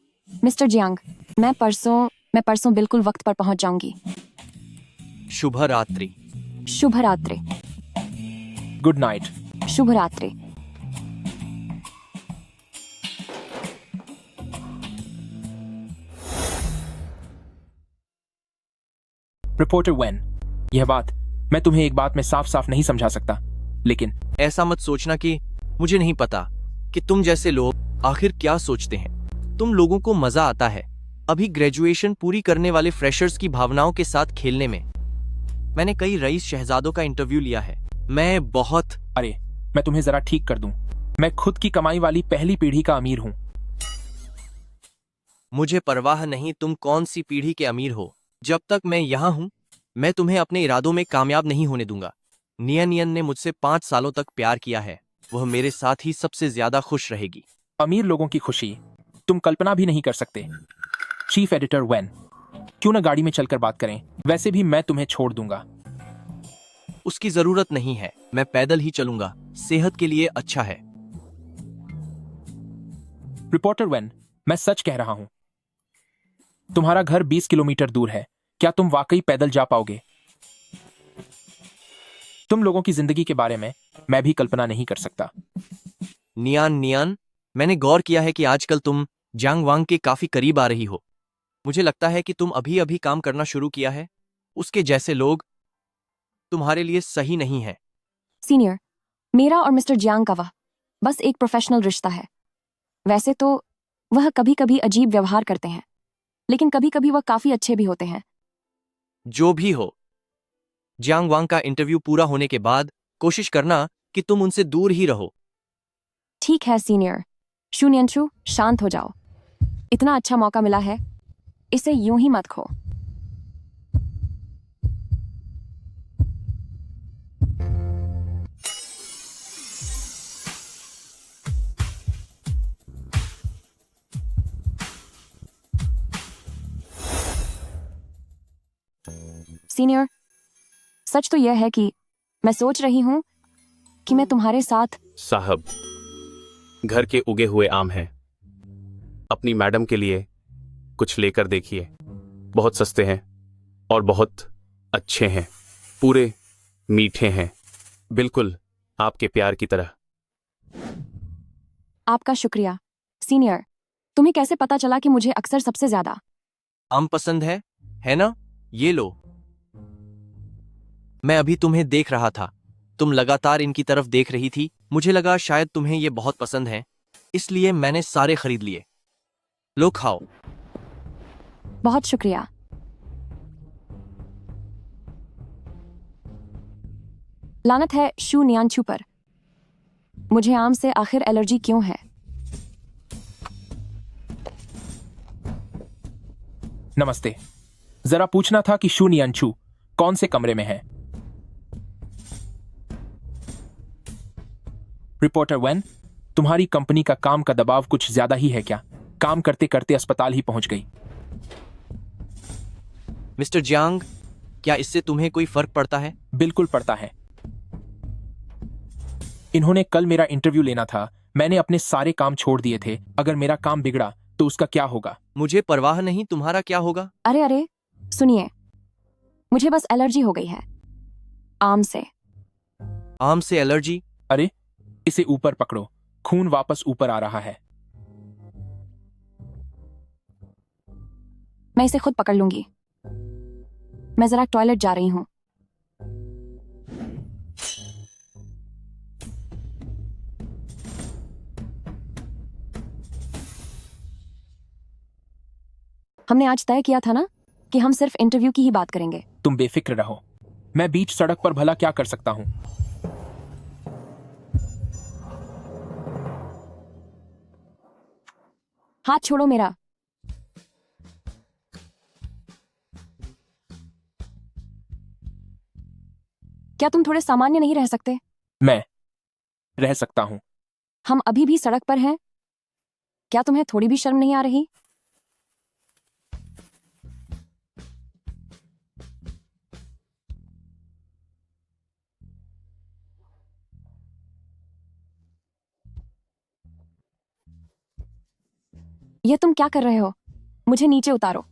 मिस्टर जियांग, मैं परसों बिल्कुल वक्त पर पहुंच जाऊंगी। शुभ रात्रि। शुभ रात्रि। Good night. शुभ रात्रि। रिपोर्टर वेन, यह बात मैं तुम्हें एक बात में साफ साफ नहीं समझा सकता, लेकिन ऐसा मत सोचना कि मुझे नहीं पता कि तुम जैसे लोग आखिर क्या सोचते हैं। तुम लोगों को मजा आता है अभी ग्रेजुएशन पूरी करने वाले फ्रेशर्स की भावनाओं के साथ खेलने में। मैंने कई रईस शहजादों का इंटरव्यू लिया है। मैं बहुत अरे, मैं तुम्हें जरा ठीक कर दूं। मैं खुद की कमाई वाली पहली पीढ़ी का अमीर हूं। मुझे परवाह नहीं तुम कौन सी पीढ़ी के अमीर हो। जब तक मैं यहाँ हूँ, मैं तुम्हें अपने इरादों में कामयाब नहीं होने दूंगा। नियन ने मुझसे 5 सालों तक प्यार किया है। वह मेरे साथ ही सबसे ज्यादा खुश रहेगी। अमीर लोगों की खुशी तुम कल्पना भी नहीं कर सकते। चीफ एडिटर वेन, क्यों ना गाड़ी में चलकर बात करें? वैसे भी मैं तुम्हें छोड़ दूंगा। उसकी जरूरत नहीं है, मैं पैदल ही चलूंगा। सेहत के लिए अच्छा है। रिपोर्टर वेन, मैं सच कह रहा हूं। तुम्हारा घर 20 किलोमीटर दूर है। क्या तुम वाकई पैदल जा पाओगे? तुम लोगों की जिंदगी के बारे में मैं भी कल्पना नहीं कर सकता। नियान, मैंने गौर किया है कि आजकल तुम जियांग वांग के काफी करीब आ रही हो। मुझे लगता है कि तुम अभी अभी काम करना शुरू किया है। उसके जैसे लोग तुम्हारे लिए सही नहीं है। सीनियर, मेरा और मिस्टर जियांग का वह बस एक प्रोफेशनल रिश्ता है। वैसे तो वह कभी कभी अजीब व्यवहार करते हैं, लेकिन कभी कभी वह काफी अच्छे भी होते हैं। जो भी हो, जियांग वांग का इंटरव्यू पूरा होने के बाद कोशिश करना कि तुम उनसे दूर ही रहो। ठीक है सीनियर। शुनियनचू, शांत हो जाओ। इतना अच्छा मौका मिला है, इसे यूं ही मत खो। सीनियर, सच तो यह है कि मैं सोच रही हूँ कि मैं तुम्हारे साथ। साहब, घर के उगे हुए आम हैं। अपनी मैडम के लिए कुछ लेकर देखिए। बहुत सस्ते हैं और बहुत अच्छे हैं। पूरे मीठे हैं, बिल्कुल आपके प्यार की तरह। आपका शुक्रिया सीनियर। तुम्हें कैसे पता चला कि मुझे अक्सर सबसे ज्यादा आम पसंद है ना? ये लो। मैं अभी तुम्हें देख रहा था, तुम लगातार इनकी तरफ देख रही थी। मुझे लगा शायद तुम्हें ये बहुत पसंद है, इसलिए मैंने सारे खरीद लिए। लो खाओ। बहुत शुक्रिया। लानत है शू नियांचू पर। मुझे आम से आखिर एलर्जी क्यों है? नमस्ते। जरा पूछना था कि शू नियांचू कौन से कमरे में है? रिपोर्टर वेन, तुम्हारी कंपनी का काम का दबाव कुछ ज्यादा ही है क्या? काम करते करते अस्पताल ही पहुंच गई। मिस्टर जियांग, क्या इससे तुम्हें कोई फर्क पड़ता है? बिल्कुल पड़ता है। इन्होंने कल मेरा इंटरव्यू लेना था। मैंने अपने सारे काम छोड़ दिए थे। अगर मेरा काम बिगड़ा तो उसका क्या होगा? मुझे परवाह नहीं, तुम्हारा क्या होगा? अरे सुनिए, मुझे बस एलर्जी हो गई है आम से। आम से एलर्जी? अरे, इसे ऊपर पकड़ो। खून वापस ऊपर आ रहा है। मैं इसे खुद पकड़ लूंगी। मैं जरा टॉयलेट जा रही हूं। हमने आज तय किया था ना कि हम सिर्फ इंटरव्यू की ही बात करेंगे। तुम बेफिक्र रहो। मैं बीच सड़क पर भला क्या कर सकता हूं? हाथ छोड़ो मेरा। क्या तुम थोड़े सामान्य नहीं रह सकते? मैं रह सकता हूं। हम अभी भी सड़क पर हैं। क्या तुम्हें थोड़ी भी शर्म नहीं आ रही? ये तुम क्या कर रहे हो? मुझे नीचे उतारो।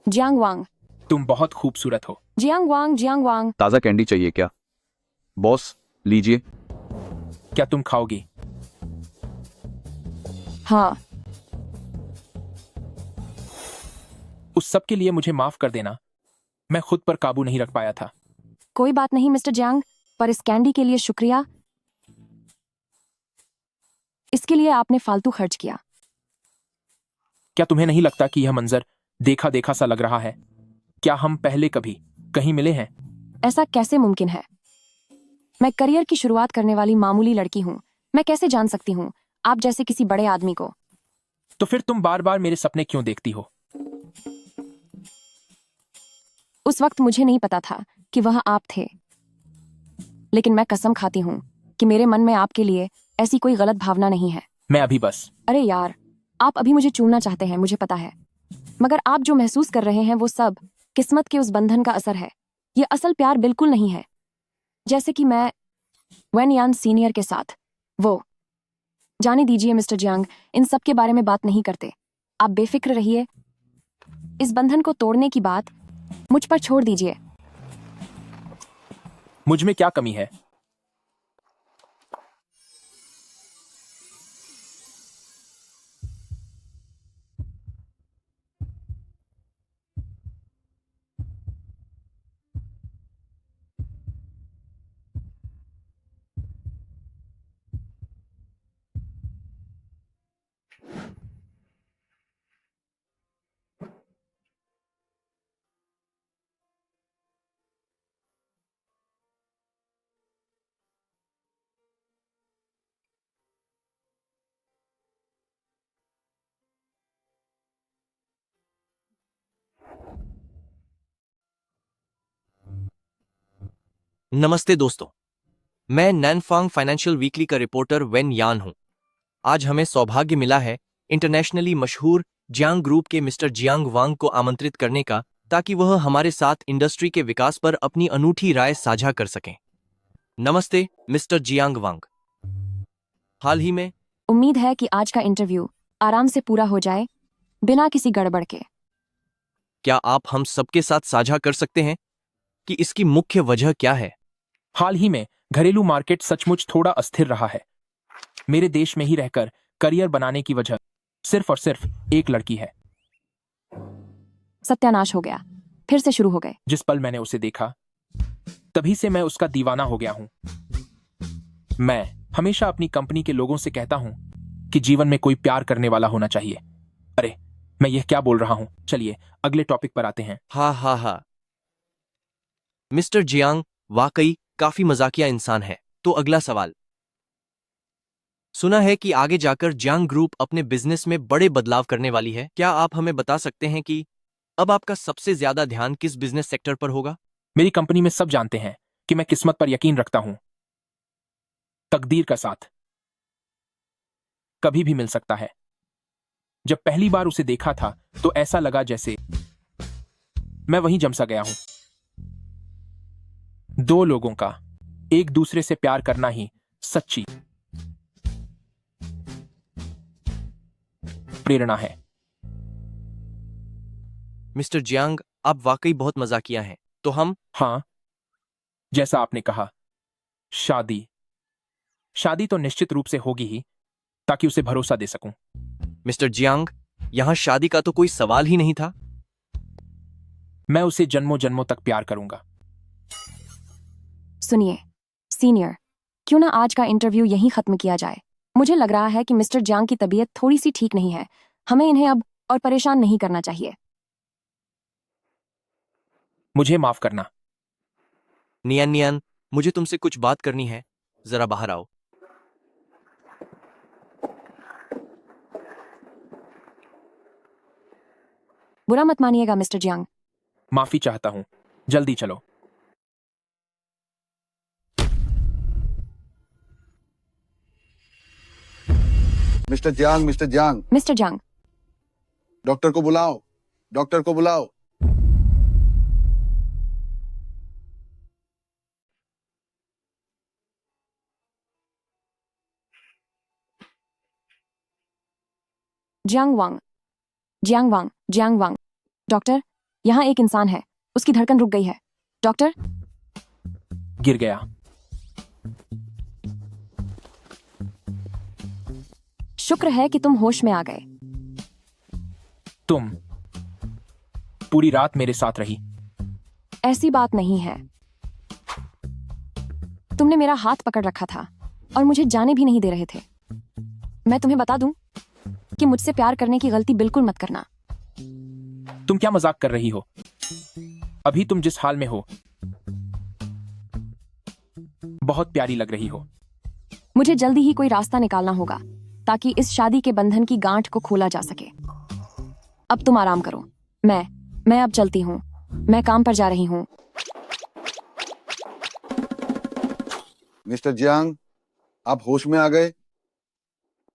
जियांग वांग। तुम बहुत खूबसूरत हो। जियांग वांग। ताज़ा कैंडी चाहिए क्या? बॉस, लीजिए। क्या तुम खाओगी? हाँ। उस सब के लिए मुझे माफ कर देना। मैं खुद पर काबू नहीं रख पाया था। कोई बात नहीं मिस्टर जियांग, पर इस कैंडी के लिए शुक्रिया। इसके लिए आपने फालतू खर्च किया। क्या तुम्हें नहीं लगता कि यह मंजर देखा देखा सा लग रहा है? क्या हम पहले कभी कहीं मिले हैं? ऐसा कैसे मुमकिन है? मैं करियर की शुरुआत करने वाली मामूली लड़की हूँ। मैं कैसे जान सकती हूँ आप जैसे किसी बड़े आदमी को? तो फिर तुम बार बार मेरे सपने क्यों देखती हो? उस वक्त मुझे नहीं पता था कि वह आप थे, लेकिन मैं कसम खाती हूँ कि मेरे मन में आपके लिए ऐसी कोई गलत भावना नहीं है। मैं अभी बस। अरे यार, आप अभी मुझे चूमना चाहते हैं, मुझे पता है, मगर आप जो महसूस कर रहे हैं वो सब किस्मत के उस बंधन का असर है। ये असल प्यार बिल्कुल नहीं है। जैसे कि मैं वेन यान सीनियर के साथ। वो जाने दीजिए मिस्टर जियांग, इन सब के बारे में बात नहीं करते। आप बेफिक्र रहिए। इस बंधन को तोड़ने की बात मुझ पर छोड़ दीजिए। मुझ में क्या कमी है? नमस्ते दोस्तों, मैं नैनफांग फाइनेंशियल वीकली का रिपोर्टर वेन यान हूं। आज हमें सौभाग्य मिला है इंटरनेशनली मशहूर जियांग ग्रुप के मिस्टर जियांग वांग को आमंत्रित करने का, ताकि वह हमारे साथ इंडस्ट्री के विकास पर अपनी अनूठी राय साझा कर सकें। नमस्ते मिस्टर जियांग वांग। हाल ही में उम्मीद है कि आज का इंटरव्यू आराम से पूरा हो जाए, बिना किसी गड़बड़ के। क्या आप हम सबके साथ साझा कर सकते हैं कि इसकी मुख्य वजह क्या है? हाल ही में घरेलू मार्केट सचमुच थोड़ा अस्थिर रहा है। मेरे देश में ही रहकर करियर बनाने की वजह सिर्फ और सिर्फ एक लड़की है। सत्यानाश हो गया, फिर से शुरू हो गए। जिस पल मैंने उसे देखा, तभी से मैं उसका दीवाना हो गया हूं। मैं हमेशा अपनी कंपनी के लोगों से कहता हूं कि जीवन में कोई प्यार करने वाला होना चाहिए। अरे, मैं यह क्या बोल रहा हूं? चलिए अगले टॉपिक पर आते हैं। हा। मिस्टर जियांग वाकई काफी मजाकिया इंसान है। तो अगला सवाल। सुना है कि आगे जाकर जियांग ग्रुप अपने बिजनेस में बड़े बदलाव करने वाली है। क्या आप हमें बता सकते हैं कि अब आपका सबसे ज्यादा ध्यान किस बिजनेस सेक्टर पर होगा? मेरी कंपनी में सब जानते हैं कि मैं किस्मत पर यकीन रखता हूं। तकदीर का साथ कभी भी मिल सकता है। जब पहली बार उसे देखा था तो ऐसा लगा जैसे मैं वहीं जम सा गया हूं। दो लोगों का एक दूसरे से प्यार करना ही सच्ची प्रेरणा है। मिस्टर जियांग, आप वाकई बहुत मजाकिया हैं। तो हम हाँ, जैसा आपने कहा, शादी तो निश्चित रूप से होगी ही, ताकि उसे भरोसा दे सकूं। मिस्टर जियांग, यहां शादी का तो कोई सवाल ही नहीं था। मैं उसे जन्मों जन्मों तक प्यार करूंगा। सुनिए सीनियर, क्यों ना आज का इंटरव्यू यहीं खत्म किया जाए। मुझे लग रहा है कि मिस्टर जियांग की तबीयत थोड़ी सी ठीक नहीं है। हमें इन्हें अब और परेशान नहीं करना चाहिए। मुझे माफ करना। नियन, मुझे तुमसे कुछ बात करनी है। जरा बाहर आओ। बुरा मत मानिएगा मिस्टर जियांग। माफी चाहता हूं, जल्दी चलो। Mister Jiang, mister Jiang, doctor को बुलाओ। जियांग वांग। डॉक्टर, यहाँ एक इंसान है, उसकी धड़कन रुक गई है। डॉक्टर, गिर गया। शुक्र है कि तुम होश में आ गए। तुम पूरी रात मेरे साथ रही। ऐसी बात नहीं है। तुमने मेरा हाथ पकड़ रखा था और मुझे जाने भी नहीं दे रहे थे। मैं तुम्हें बता दूं कि मुझसे प्यार करने की गलती बिल्कुल मत करना। तुम क्या मजाक कर रही हो? अभी तुम जिस हाल में हो, बहुत प्यारी लग रही हो। मुझे जल्दी ही कोई रास्ता निकालना होगा ताकि इस शादी के बंधन की गांठ को खोला जा सके। अब तुम आराम करो। मैं अब चलती हूँ। मैं काम पर जा रही हूँ। मिस्टर जियांग, आप होश में आ गए?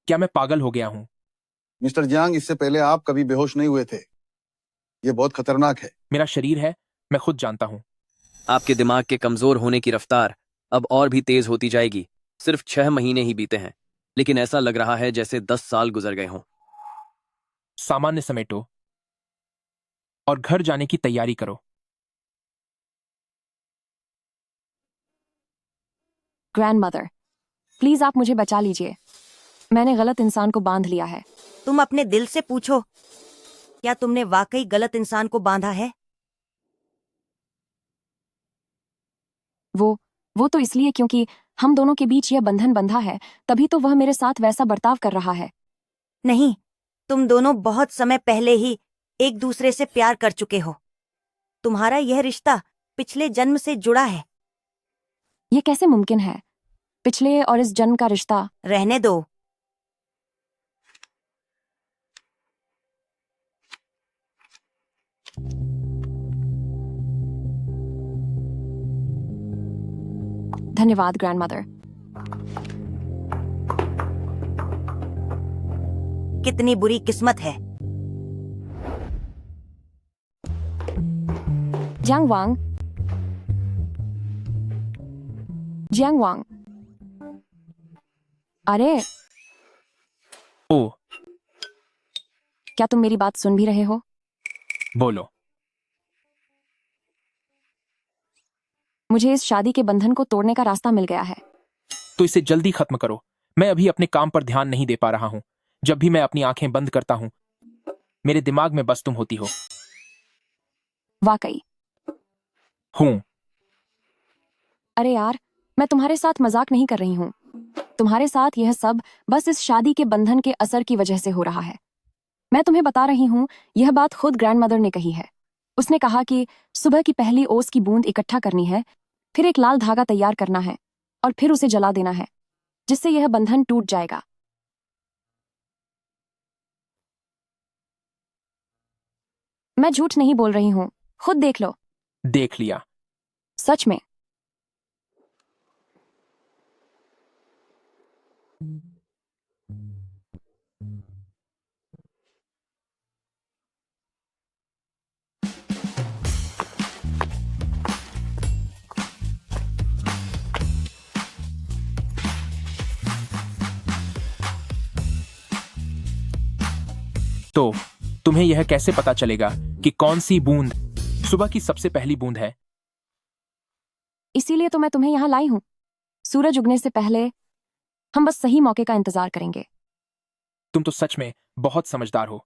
क्या मैं पागल हो गया हूँ? मिस्टर जियांग, इससे पहले आप कभी बेहोश नहीं हुए थे। ये बहुत खतरनाक है। मेरा शरीर है, मैं खुद जानता हूँ। आपके दिमाग के कमजोर होने की रफ्तार अब और भी तेज होती जाएगी। सिर्फ 6 महीने ही बीते हैं, लेकिन ऐसा लग रहा है जैसे 10 साल गुजर गए हों। सामान्य समेटो और घर जाने की तैयारी करो। ग्रैंडमदर, प्लीज आप मुझे बचा लीजिए। मैंने गलत इंसान को बांध लिया है। तुम अपने दिल से पूछो, क्या तुमने वाकई गलत इंसान को बांधा है? वो तो इसलिए क्योंकि हम दोनों के बीच यह बंधन बंधा है, तभी तो वह मेरे साथ वैसा बर्ताव कर रहा है। नहीं, तुम दोनों बहुत समय पहले ही एक दूसरे से प्यार कर चुके हो। तुम्हारा यह रिश्ता पिछले जन्म से जुड़ा है। ये कैसे मुमकिन है? पिछले और इस जन्म का रिश्ता। रहने दो। धन्यवाद ग्रैंडमदर। कितनी बुरी किस्मत है। जियांग वांग, जियांग वांग। अरे, ओ, क्या तुम मेरी बात सुन भी रहे हो? बोलो। मुझे इस शादी के बंधन को तोड़ने का रास्ता मिल गया है। तो इसे जल्दी खत्म करो। मैं अभी अपने काम पर ध्यान नहीं दे पा रहा हूं। जब भी मैं अपनी आंखें बंद करता हूं, मेरे दिमाग में बस तुम होती हो। वाकई? हूं। अरे यार, मैं तुम्हारे साथ मजाक नहीं कर रही हूँ। तुम्हारे साथ यह सब बस इस शादी के बंधन के असर की वजह से हो रहा है। मैं तुम्हें बता रही हूँ, यह बात खुद ग्रैंडमदर ने कही है। उसने कहा कि सुबह की पहली ओस की बूंद इकट्ठा करनी है, फिर एक लाल धागा तैयार करना है और फिर उसे जला देना है, जिससे यह बंधन टूट जाएगा। मैं झूठ नहीं बोल रही हूँ, खुद देख लो। देख लिया। सच में। तो तुम्हें यह कैसे पता चलेगा कि कौन सी बूंद सुबह की सबसे पहली बूंद है? इसीलिए तो मैं तुम्हें यहाँ लाई हूँ। सूरज उगने से पहले हम बस सही मौके का इंतजार करेंगे। तुम तो सच में बहुत समझदार हो।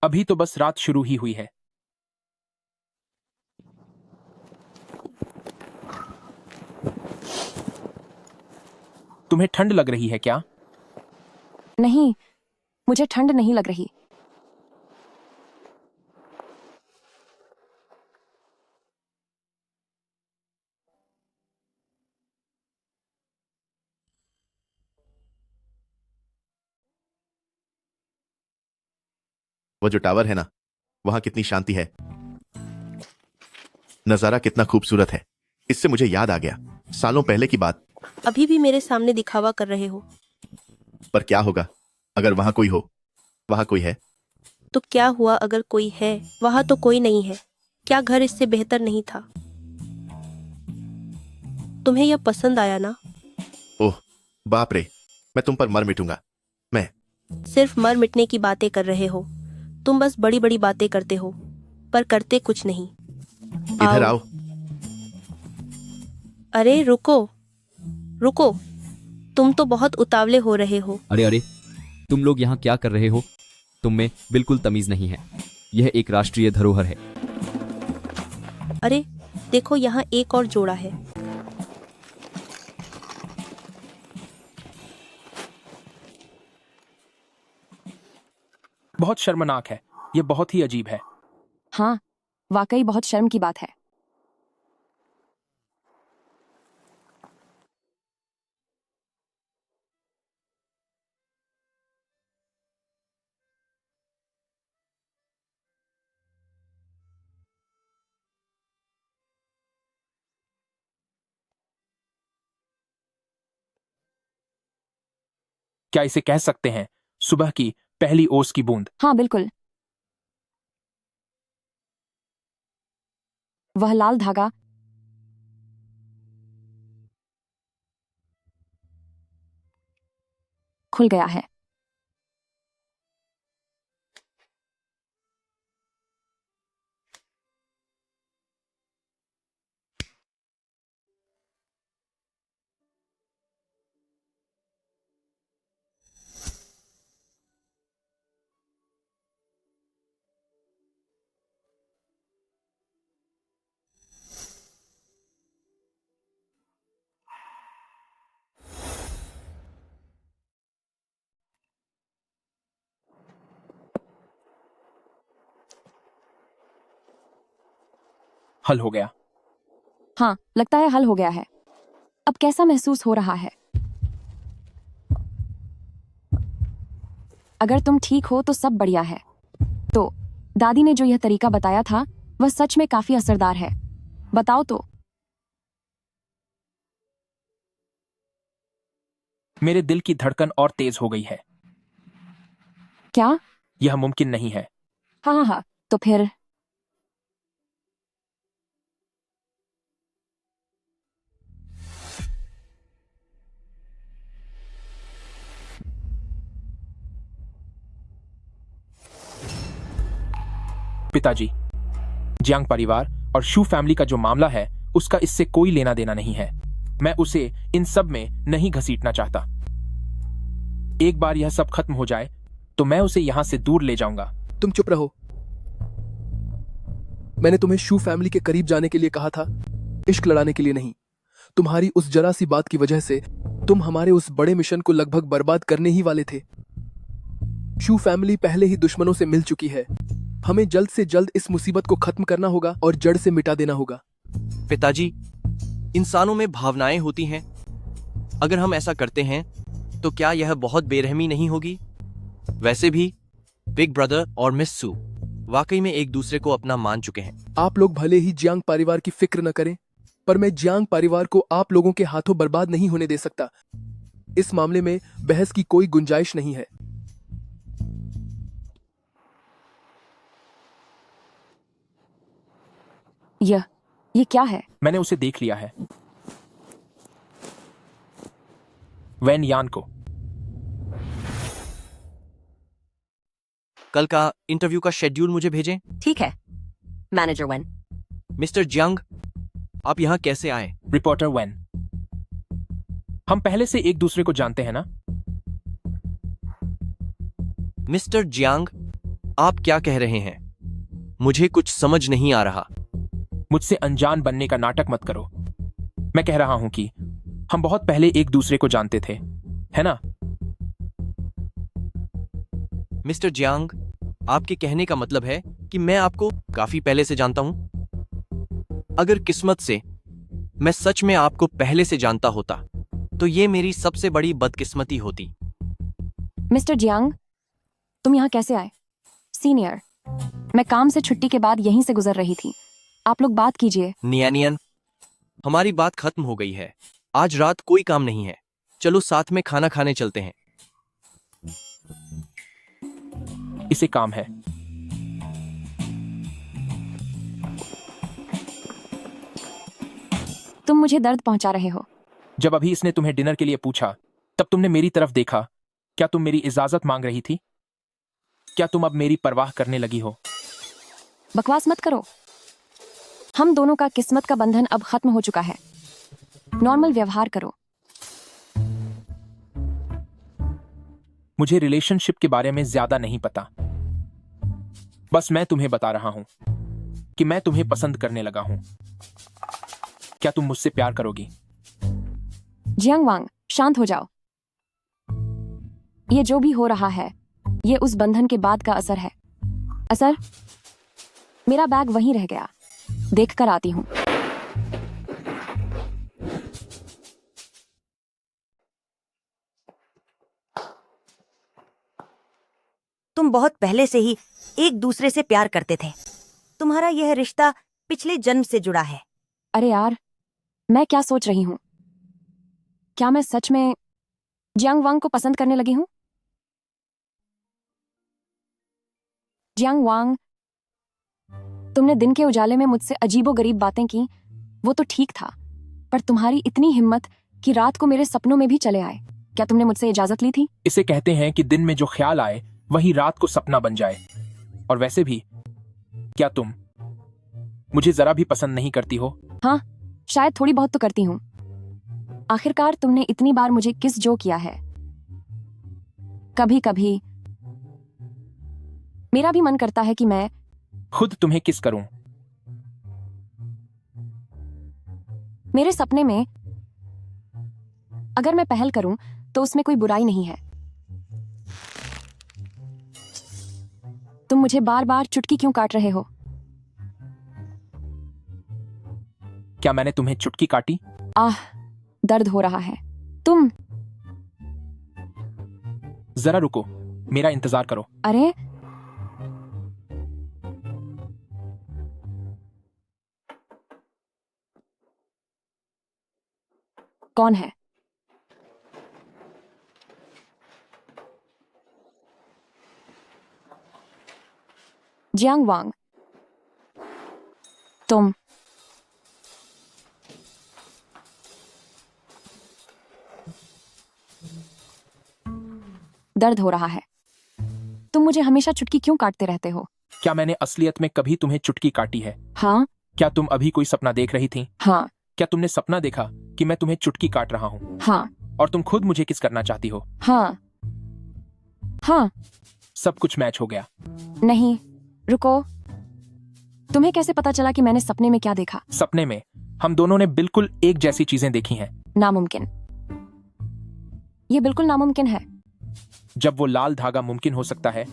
अभी तो बस रात शुरू ही हुई है। तुम्हें ठंड लग रही है क्या? नहीं, मुझे ठंड नहीं लग रही। वो जो टावर है ना, वहां कितनी शांति है। नजारा कितना खूबसूरत है। इससे मुझे याद आ गया, सालों पहले की बात। अभी भी मेरे सामने दिखावा कर रहे हो। पर क्या होगा अगर वहां कोई हो? वहां कोई है तो क्या हुआ अगर कोई है? वहां तो कोई नहीं है। क्या घर इससे बेहतर नहीं था? तुम्हें यह पसंद आया ना? ओह बाप रे, मैं तुम पर मर मिटूंगा। मैं सिर्फ मर मिटने की बातें कर रहे हो। तुम बस बड़ी बड़ी बातें करते हो, पर करते कुछ नहीं। इधर आओ। अरे रुको रुको, तुम तो बहुत उतावले हो रहे हो। अरे अरे, तुम लोग यहाँ क्या कर रहे हो? तुम में बिल्कुल तमीज नहीं है। यह एक राष्ट्रीय धरोहर है। अरे देखो, यहाँ एक और जोड़ा है। बहुत शर्मनाक है। यह बहुत ही अजीब है। हाँ, वाकई बहुत शर्म की बात है। क्या इसे कह सकते हैं सुबह की पहली ओस की बूंद? हाँ बिल्कुल। वह लाल धागा खुल गया है। हल हो गया। हाँ, लगता है हल हो गया है। अब कैसा महसूस हो रहा है? अगर तुम ठीक हो तो सब बढ़िया है। तो दादी ने जो यह तरीका बताया था, वह सच में काफी असरदार है। बताओ तो। मेरे दिल की धड़कन और तेज हो गई है। क्या? यह मुमकिन नहीं है। हाँ हाँ हाँ, तो फिर पिताजी, जियांग परिवार और शू फैमिली का जो मामला है उसका इससे कोई लेना देना नहीं है। मैं उसे इन सब में नहीं घसीटना चाहता। एक बार यह सब खत्म हो जाए तो मैं उसे यहां से दूर ले जाऊंगा। तुम चुप रहो। मैंने तुम्हें शू फैमिली के करीब जाने के लिए कहा था, इश्क लड़ाने के लिए नहीं। तुम्हारी उस जरा सी बात की वजह से तुम हमारे उस बड़े मिशन को लगभग बर्बाद करने ही वाले थे। शू फैमिली पहले ही दुश्मनों से मिल चुकी है। हमें जल्द से जल्द इस मुसीबत को खत्म करना होगा और जड़ से मिटा देना होगा। पिताजी, इंसानों में भावनाएं होती हैं। अगर हम ऐसा करते हैं तो क्या यह बहुत बेरहमी नहीं होगी? वैसे भी बिग ब्रदर और मिस सू वाकई में एक दूसरे को अपना मान चुके हैं। आप लोग भले ही जियांग परिवार की फिक्र न करें, पर मैं जियांग परिवार को आप लोगों के हाथों बर्बाद नहीं होने दे सकता। इस मामले में बहस की कोई गुंजाइश नहीं है। ये क्या है? मैंने उसे देख लिया है, वैन यान को। कल का इंटरव्यू का शेड्यूल मुझे भेजें। ठीक है मैनेजर वेन। मिस्टर जियांग, आप यहाँ कैसे आए? रिपोर्टर वेन, हम पहले से एक दूसरे को जानते हैं ना? मिस्टर जियांग, आप क्या कह रहे हैं? मुझे कुछ समझ नहीं आ रहा। मुझसे अनजान बनने का नाटक मत करो। मैं कह रहा हूं कि हम बहुत पहले एक दूसरे को जानते थे, है ना? मिस्टर जियांग, आपके कहने का मतलब है कि मैं आपको काफी पहले से जानता हूं। अगर किस्मत से मैं सच में आपको पहले से जानता होता तो ये मेरी सबसे बड़ी बदकिस्मती होती। मिस्टर जियांग, तुम यहाँ कैसे आए? सीनियर, मैं काम से छुट्टी के बाद यहीं से गुजर रही थी। आप लोग बात कीजिए। नियानियन, हमारी बात खत्म हो गई है। आज रात कोई काम नहीं है। चलो साथ में खाना खाने चलते हैं। इसे काम है। तुम मुझे दर्द पहुंचा रहे हो। जब अभी इसने तुम्हें डिनर के लिए पूछा तब तुमने मेरी तरफ देखा। क्या तुम मेरी इजाजत मांग रही थी? क्या तुम अब मेरी परवाह करने लगी हो? बकवास मत करो। हम दोनों का किस्मत का बंधन अब खत्म हो चुका है। नॉर्मल व्यवहार करो। मुझे रिलेशनशिप के बारे में ज्यादा नहीं पता। बस मैं तुम्हें बता रहा हूं कि मैं तुम्हें पसंद करने लगा हूं। क्या तुम मुझसे प्यार करोगी? जियांग वांग, शांत हो जाओ। ये जो भी हो रहा है, ये उस बंधन के बाद का असर है। असर? मेरा बैग वहीं रह गया। देख कर आती हूँ। तुम बहुत पहले से ही एक दूसरे से प्यार करते थे। तुम्हारा यह रिश्ता पिछले जन्म से जुड़ा है। अरे यार, मैं क्या सोच रही हूँ? क्या मैं सच में जियांग वांग को पसंद करने लगी हूँ? जियांग वांग, तुमने दिन के उजाले में मुझसे अजीबोगरीब बातें की, वो तो ठीक था, पर तुम्हारी इतनी हिम्मत कि रात को मेरे सपनों में भी चले आए। क्या तुमने मुझसे इजाजत ली थी? इसे कहते हैं कि दिन में जो ख्याल आए वही रात को सपना बन जाए। और वैसे भी क्या तुम मुझे जरा भी पसंद नहीं करती हो? हाँ, शायद थोड़ी बहुत तो करती हूँ। आखिरकार तुमने इतनी बार मुझे किस जो किया है। कभी कभी मेरा भी मन करता है कि मैं खुद तुम्हें किस करूं। मेरे सपने में अगर मैं पहल करूं तो उसमें कोई बुराई नहीं है। तुम मुझे बार बार चुटकी क्यों काट रहे हो? क्या मैंने तुम्हें चुटकी काटी? आह, दर्द हो रहा है। तुम जरा रुको, मेरा इंतजार करो। अरे कौन है? जियांग वांग, तुम दर्द हो रहा है। तुम मुझे हमेशा चुटकी क्यों काटते रहते हो? क्या मैंने असलियत में कभी तुम्हें चुटकी काटी है? हाँ। क्या तुम अभी कोई सपना देख रही थी? हाँ। क्या तुमने सपना देखा कि मैं तुम्हें चुटकी काट रहा हूँ? हाँ। और तुम खुद मुझे किस करना चाहती हो? हाँ। हाँ। सब कुछ मैच हो गया। नहीं, रुको। तुम्हें कैसे पता चला कि मैंने सपने में क्या देखा? सपने में हम दोनों ने बिल्कुल एक जैसी चीजें देखी हैं। नामुमकिन। ये बिल्कुल नामुमकिन है। जब वो लाल धागा मुमकिन हो सकता है,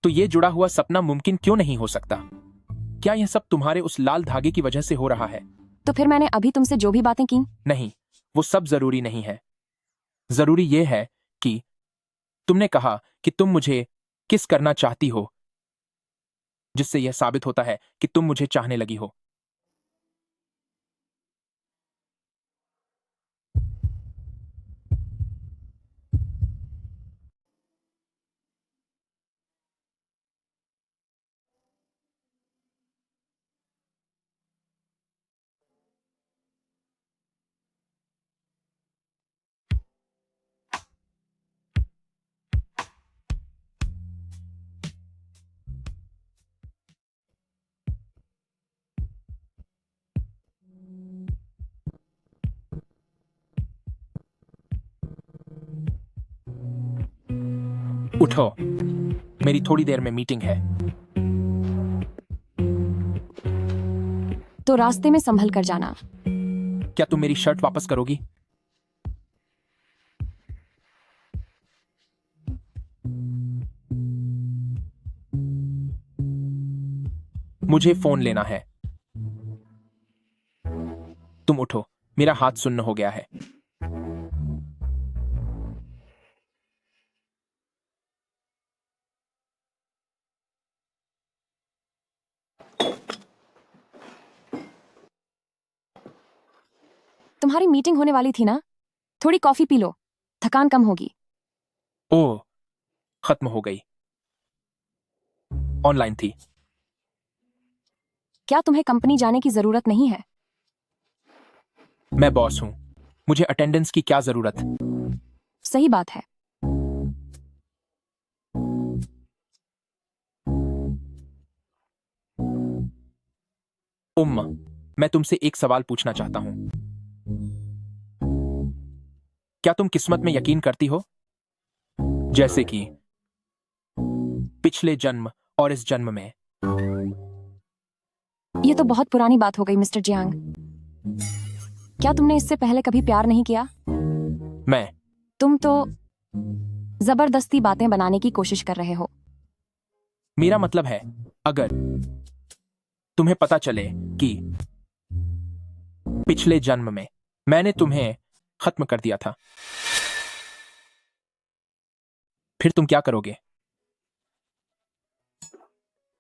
तो ये जुड़ा हुआ सपना मुमकिन क्यों नहीं हो सकता? क्या यह सब तुम्हारे उस लाल धागे की वजह से हो रहा है? तो फिर मैंने अभी तुमसे जो भी बातें की? नहीं, वो सब जरूरी नहीं है। जरूरी ये है कि तुमने कहा कि तुम मुझे किस करना चाहती हो, जिससे यह साबित होता है कि तुम मुझे चाहने लगी हो। उठो, मेरी थोड़ी देर में मीटिंग है। तो रास्ते में संभल कर जाना। क्या तुम मेरी शर्ट वापस करोगी? मुझे फोन लेना है। तुम उठो, मेरा हाथ सुन्न हो गया है। तुम्हारी मीटिंग होने वाली थी ना? थोड़ी कॉफी पी लो, थकान कम होगी। ओह, खत्म हो गई। ऑनलाइन थी। क्या तुम्हें कंपनी जाने की जरूरत नहीं है? मैं बॉस हूं, मुझे अटेंडेंस की क्या जरूरत? सही बात है। मैं तुमसे एक सवाल पूछना चाहता हूं। क्या तुम किस्मत में यकीन करती हो? जैसे कि पिछले जन्म और इस जन्म में। ये तो बहुत पुरानी बात हो गई मिस्टर जियांग। क्या तुमने इससे पहले कभी प्यार नहीं किया? तुम तो जबरदस्ती बातें बनाने की कोशिश कर रहे हो। मेरा मतलब है, अगर तुम्हें पता चले कि पिछले जन्म में मैंने तुम्हें खत्म कर दिया था, फिर तुम क्या करोगे?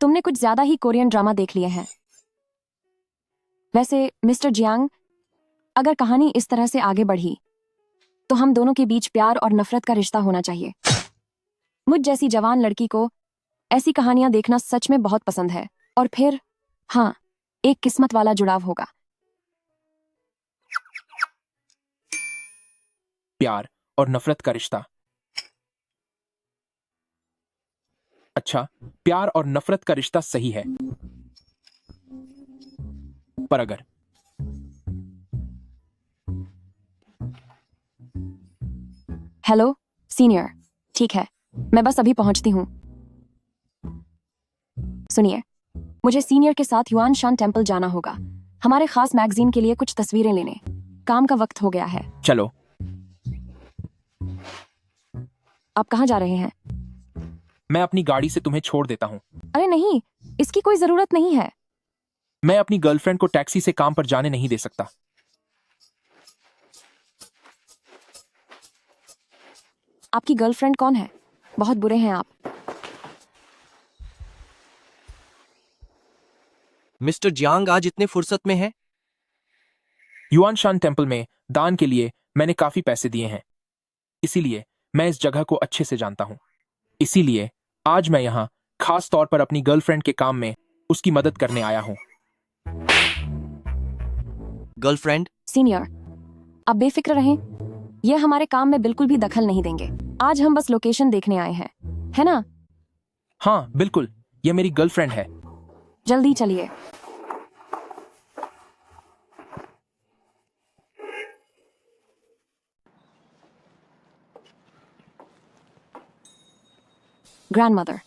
तुमने कुछ ज्यादा ही कोरियन ड्रामा देख लिए हैं। वैसे मिस्टर जियांग, अगर कहानी इस तरह से आगे बढ़ी तो हम दोनों के बीच प्यार और नफरत का रिश्ता होना चाहिए। मुझ जैसी जवान लड़की को ऐसी कहानियां देखना सच में बहुत पसंद है। और फिर हाँ, एक किस्मत वाला जुड़ाव होगा। प्यार और नफरत का रिश्ता। अच्छा, प्यार और नफरत का रिश्ता सही है, पर अगर हेलो सीनियर, ठीक है, मैं बस अभी पहुंचती हूँ। सुनिए, मुझे सीनियर के साथ युआन शान टेम्पल जाना होगा, हमारे खास मैगजीन के लिए कुछ तस्वीरें लेने। काम का वक्त हो गया है। चलो। आप कहाँ जा रहे हैं? मैं अपनी गाड़ी से तुम्हें छोड़ देता हूँ। अरे नहीं, इसकी कोई जरूरत नहीं है। मैं अपनी गर्लफ्रेंड को टैक्सी से काम पर जाने नहीं दे सकता। आपकी गर्लफ्रेंड कौन है? बहुत बुरे हैं आप। मिस्टर जियांग आज इतने फुर्सत में है? युआन शान टेम्पल में दान के लिए मैंने काफी पैसे दिए हैं, इसीलिए मैं इस जगह को अच्छे से जानता हूं। इसीलिए आज मैं यहाँ खास तौर पर अपनी गर्लफ्रेंड के काम में उसकी मदद करने आया हूं। गर्लफ्रेंड? सीनियर, आप बेफिक्र रहें, यह हमारे काम में बिल्कुल भी दखल नहीं देंगे। आज हम बस लोकेशन देखने आए हैं, है ना? हाँ बिल्कुल, यह मेरी गर्लफ्रेंड है। जल्दी चलिए। ग्रैंडमदर,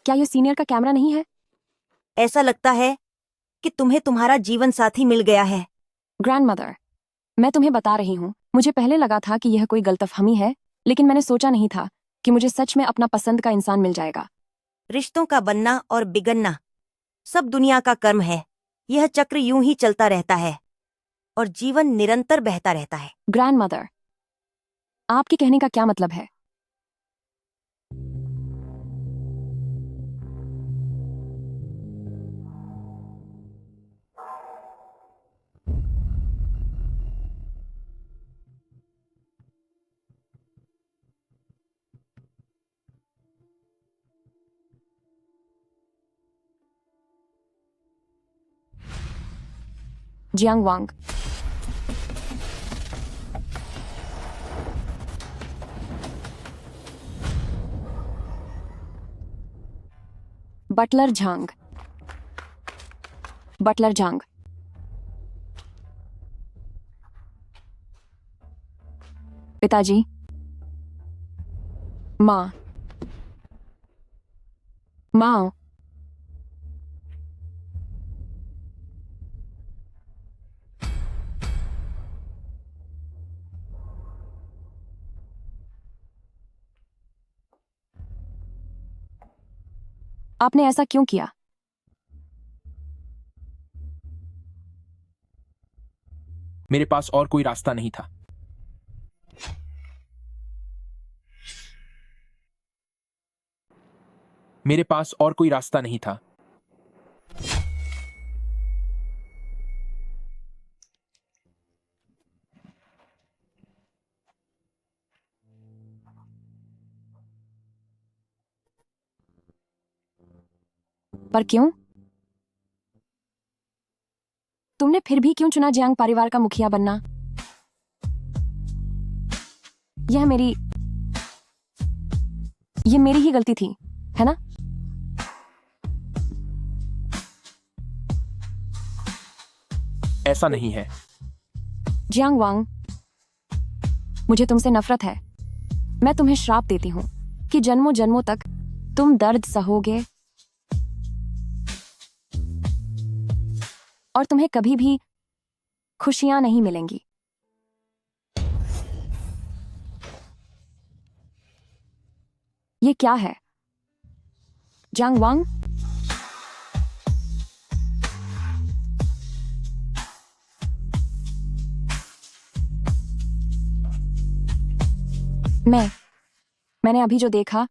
क्या यह सीनियर का कैमरा नहीं है? ऐसा लगता है कि तुम्हें तुम्हारा जीवन साथी मिल गया है। ग्रैंडमदर, मैं तुम्हें बता रही हूँ, मुझे पहले लगा था कि यह कोई गलतफहमी है, लेकिन मैंने सोचा नहीं था कि मुझे सच में अपना पसंद का इंसान मिल जाएगा। रिश्तों का बनना और बिगड़ना सब दुनिया का कर्म है। यह चक्र यूं ही चलता रहता है और जीवन निरंतर बहता रहता है। ग्रैंडमदर, आपके कहने का क्या मतलब है? जियांग वांग, बटलर झांग, बटलर झांग, पिताजी, माँ, माँ, आपने ऐसा क्यों किया? मेरे पास और कोई रास्ता नहीं था। मेरे पास और कोई रास्ता नहीं था। पर क्यों? तुमने फिर भी क्यों चुना जियांग परिवार का मुखिया बनना? यह मेरी ही गलती थी, है ना? ऐसा नहीं है। जियांग वांग, मुझे तुमसे नफरत है। मैं तुम्हें श्राप देती हूं कि जन्मों जन्मों तक तुम दर्द सहोगे और तुम्हें कभी भी खुशियां नहीं मिलेंगी। ये क्या है? जियांग वांग, मैंने अभी जो देखा,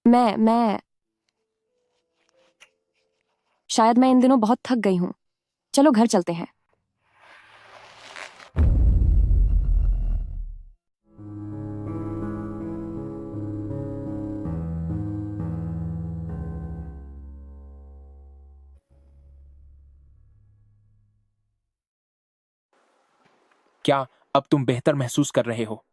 मैं शायद मैं इन दिनों बहुत थक गई हूं। चलो घर चलते हैं। क्या अब तुम बेहतर महसूस कर रहे हो?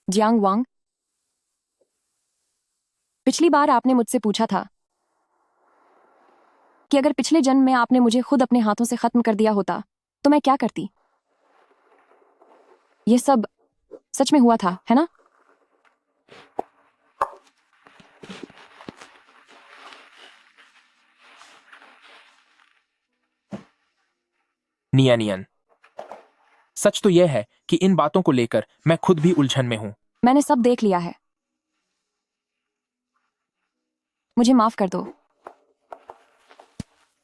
जियांग वांग, पिछली बार आपने मुझसे पूछा था कि अगर पिछले जन्म में आपने मुझे खुद अपने हाथों से खत्म कर दिया होता तो मैं क्या करती। ये सब सच में हुआ था, है ना? नियन, सच तो यह है कि इन बातों को लेकर मैं खुद भी उलझन में हूं। मैंने सब देख लिया है। मुझे माफ कर दो।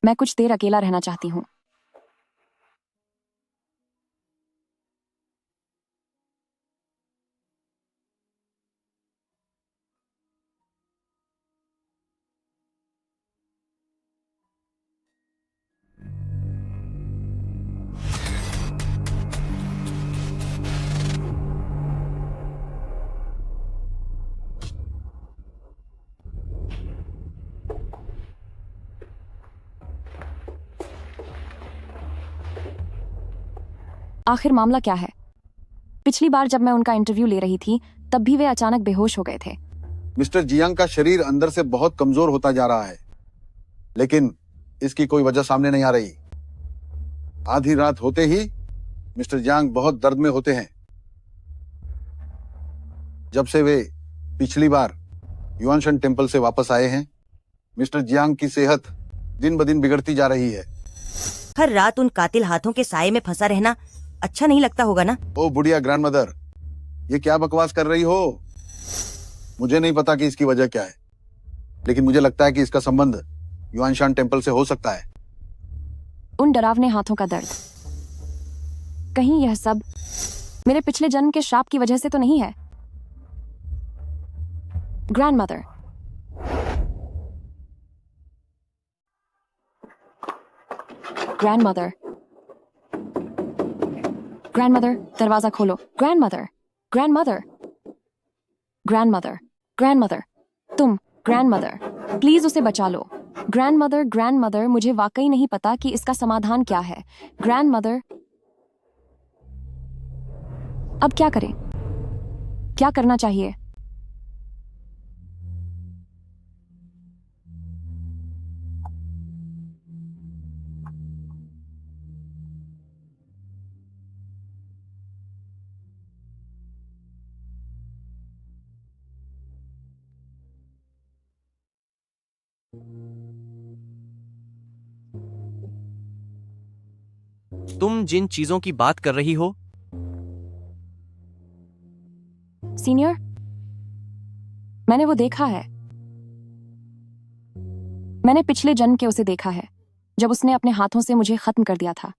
मैं कुछ देर अकेला रहना चाहती हूं। आखिर मामला क्या है? पिछली बार जब मैं उनका इंटरव्यू ले रही थी तब भी वे अचानक बेहोश हो गए थे। मिस्टर जियांग का शरीर अंदर से बहुत कमजोर होता जा रहा है, लेकिन इसकी कोई वजह सामने नहीं आ रही। आधी रात होते ही मिस्टर जियांग बहुत दर्द में होते हैं। जब से वे पिछली बार युआनशन टेम्पल से वापस आए हैं, मिस्टर जियांग की सेहत दिन ब दिन बिगड़ती जा रही है। हर रात उन कातिल हाथों के साए में फंसा रहना अच्छा नहीं लगता होगा ना? ओ बुढ़िया ग्रैंडमदर, ये क्या बकवास कर रही हो? मुझे नहीं पता कि इसकी वजह क्या है, लेकिन मुझे लगता है कि इसका संबंध युआनशान टेम्पल से हो सकता है। उन डरावने हाथों का दर्द, कहीं यह सब मेरे पिछले जन्म के श्राप की वजह से तो नहीं है? ग्रैंडमदर, ग्रैंडमदर, ग्रैंडमदर, दरवाजा खोलो। ग्रैंडमदर, ग्रैंडमदर, ग्रैंडमदर, ग्रैंडमदर, तुम ग्रैंडमदर, प्लीज उसे बचा लो। ग्रैंडमदर, ग्रैंडमदर, मुझे वाकई नहीं पता कि इसका समाधान क्या है। ग्रैंडमदर, अब क्या करें? क्या करना चाहिए? तुम जिन चीजों की बात कर रही हो, सीनियर, मैंने वो देखा है। मैंने पिछले जन्म के उसे देखा है, जब उसने अपने हाथों से मुझे खत्म कर दिया था।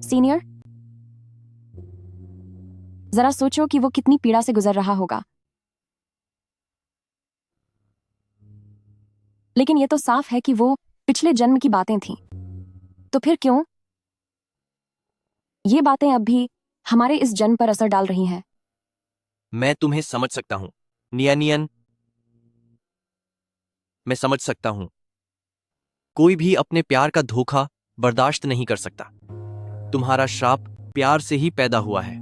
सीनियर, जरा सोचो कि वो कितनी पीड़ा से गुजर रहा होगा। लेकिन यह तो साफ है कि वो पिछले जन्म की बातें थीं। तो फिर क्यों ये बातें अब भी हमारे इस जन्म पर असर डाल रही हैं? मैं तुम्हें समझ सकता हूं नियन, मैं समझ सकता हूं। कोई भी अपने प्यार का धोखा बर्दाश्त नहीं कर सकता। तुम्हारा श्राप प्यार से ही पैदा हुआ है।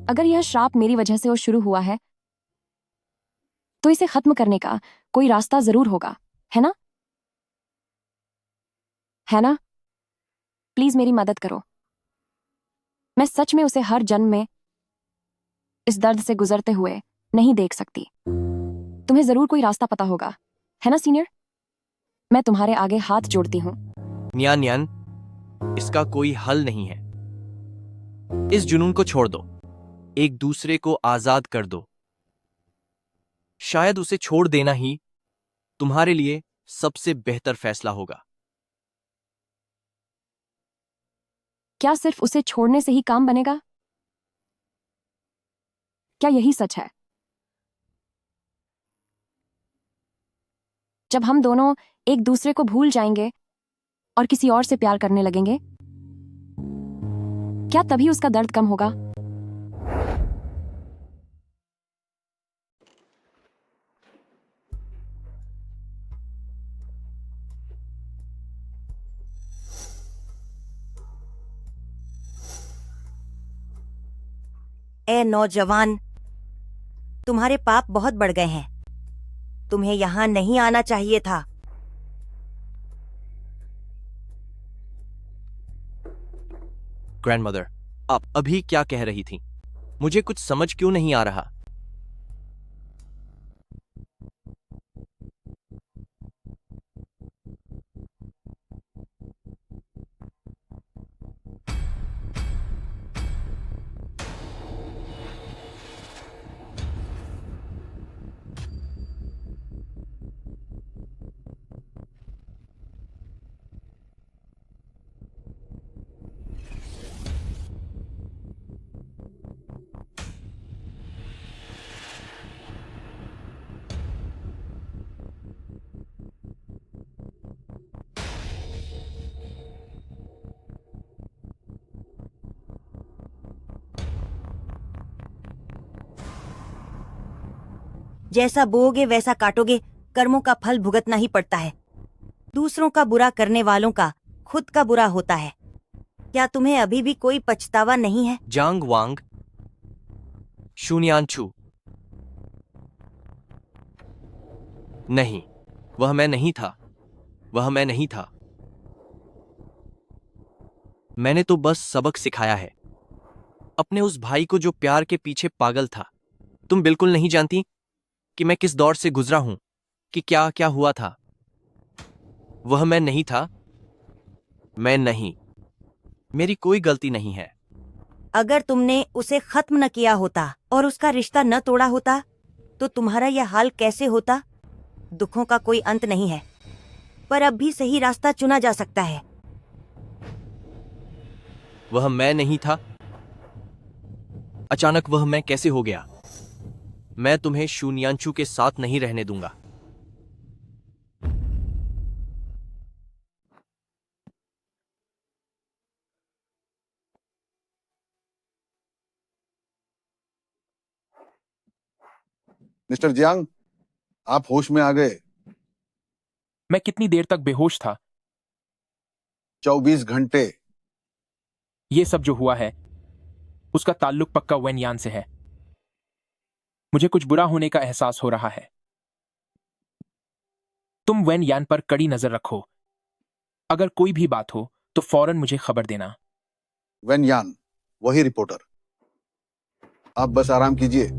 अगर यह श्राप मेरी वजह से शुरू हुआ है तो इसे खत्म करने का कोई रास्ता जरूर होगा, है ना? है ना? प्लीज मेरी मदद करो। मैं सच में उसे हर जन्म में इस दर्द से गुजरते हुए नहीं देख सकती। तुम्हें जरूर कोई रास्ता पता होगा, है ना सीनियर? मैं तुम्हारे आगे हाथ जोड़ती हूं। न्यान, इसका कोई हल नहीं है। इस जुनून को छोड़ दो, एक दूसरे को आजाद कर दो। शायद उसे छोड़ देना ही तुम्हारे लिए सबसे बेहतर फैसला होगा। क्या सिर्फ उसे छोड़ने से ही काम बनेगा? क्या यही सच है? जब हम दोनों एक दूसरे को भूल जाएंगे और किसी और से प्यार करने लगेंगे, क्या तभी उसका दर्द कम होगा? ए नौजवान, तुम्हारे पाप बहुत बढ़ गए हैं। तुम्हें यहां नहीं आना चाहिए था। ग्रैंडमदर, आप अभी क्या कह रही थी? मुझे कुछ समझ क्यों नहीं आ रहा। जैसा बोओगे वैसा काटोगे, कर्मों का फल भुगतना ही पड़ता है। दूसरों का बुरा करने वालों का खुद का बुरा होता है। क्या तुम्हें अभी भी कोई पछतावा नहीं है? जांग वांग, शून्यांशु। नहीं, वह मैं नहीं था। वह मैं नहीं था। मैंने तो बस सबक सिखाया है अपने उस भाई को जो प्यार के पीछे पागल था। तुम बिल्कुल नहीं जानती कि मैं किस दौर से गुजरा हूं, कि क्या क्या हुआ था। वह मैं नहीं था। मैं नहीं। मेरी कोई गलती नहीं है। अगर तुमने उसे खत्म न किया होता और उसका रिश्ता न तोड़ा होता तो तुम्हारा यह हाल कैसे होता? दुखों का कोई अंत नहीं है, पर अब भी सही रास्ता चुना जा सकता है। वह मैं नहीं था। अचानक वह मैं कैसे हो गया? मैं तुम्हें शून्यांशु के साथ नहीं रहने दूंगा। मिस्टर जियांग, आप होश में आ गए। मैं कितनी देर तक बेहोश था? 24 घंटे। ये सब जो हुआ है उसका ताल्लुक पक्का वेन यान से है। मुझे कुछ बुरा होने का एहसास हो रहा है। तुम वेन यान पर कड़ी नजर रखो। अगर कोई भी बात हो तो फौरन मुझे खबर देना। वेन यान, वही रिपोर्टर। आप बस आराम कीजिए।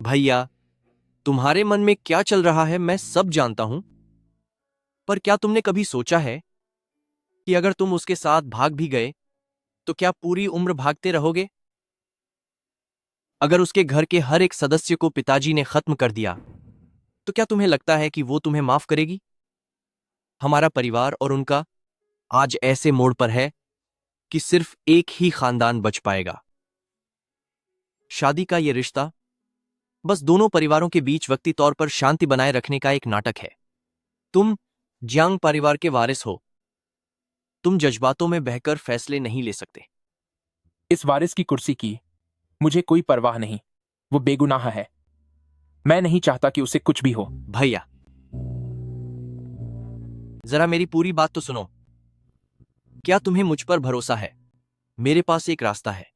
भैया, तुम्हारे मन में क्या चल रहा है मैं सब जानता हूं, पर क्या तुमने कभी सोचा है कि अगर तुम उसके साथ भाग भी गए तो क्या पूरी उम्र भागते रहोगे? अगर उसके घर के हर एक सदस्य को पिताजी ने खत्म कर दिया तो क्या तुम्हें लगता है कि वो तुम्हें माफ करेगी? हमारा परिवार और उनका आज ऐसे मोड़ पर है कि सिर्फ एक ही खानदान बच पाएगा। शादी का यह रिश्ता बस दोनों परिवारों के बीच वक्ती तौर पर शांति बनाए रखने का एक नाटक है। तुम जियांग परिवार के वारिस हो। तुम जज्बातों में बहकर फैसले नहीं ले सकते। इस वारिस की कुर्सी की मुझे कोई परवाह नहीं। वो बेगुनाह है। मैं नहीं चाहता कि उसे कुछ भी हो। भैया, जरा मेरी पूरी बात तो सुनो। क्या तुम्हें मुझ पर भरोसा है? मेरे पास एक रास्ता है।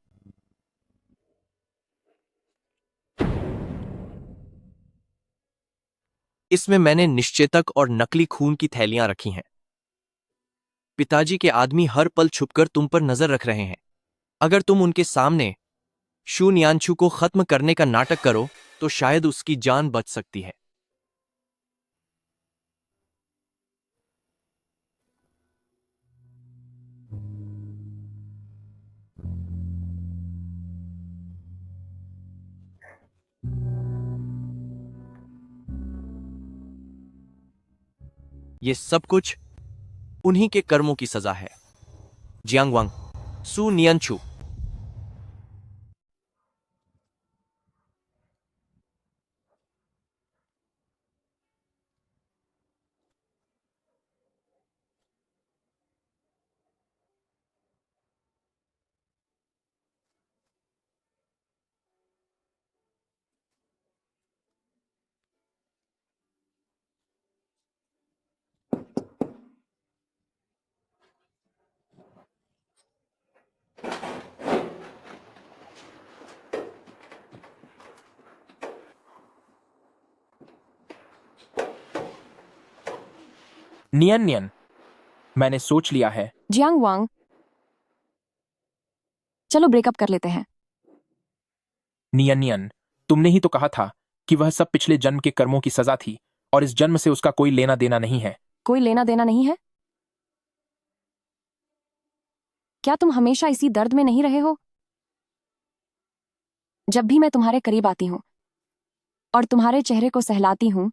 इसमें मैंने निश्चेतक और नकली खून की थैलियां रखी हैं। पिताजी के आदमी हर पल छुपकर तुम पर नजर रख रहे हैं। अगर तुम उनके सामने शून्यांशु को खत्म करने का नाटक करो तो शायद उसकी जान बच सकती है। ये सब कुछ उन्हीं के कर्मों की सजा है। जियांग वांग, सू नियनछू। नियन नियन, मैंने सोच लिया है। जियांग वांग, चलो ब्रेकअप कर लेते हैं। नियन नियन, तुमने ही तो कहा था कि वह सब पिछले जन्म के कर्मों की सजा थी और इस जन्म से उसका कोई लेना देना नहीं है। कोई लेना देना नहीं है? क्या तुम हमेशा इसी दर्द में नहीं रहे हो? जब भी मैं तुम्हारे करीब आती हूं और तुम्हारे चेहरे को सहलाती हूं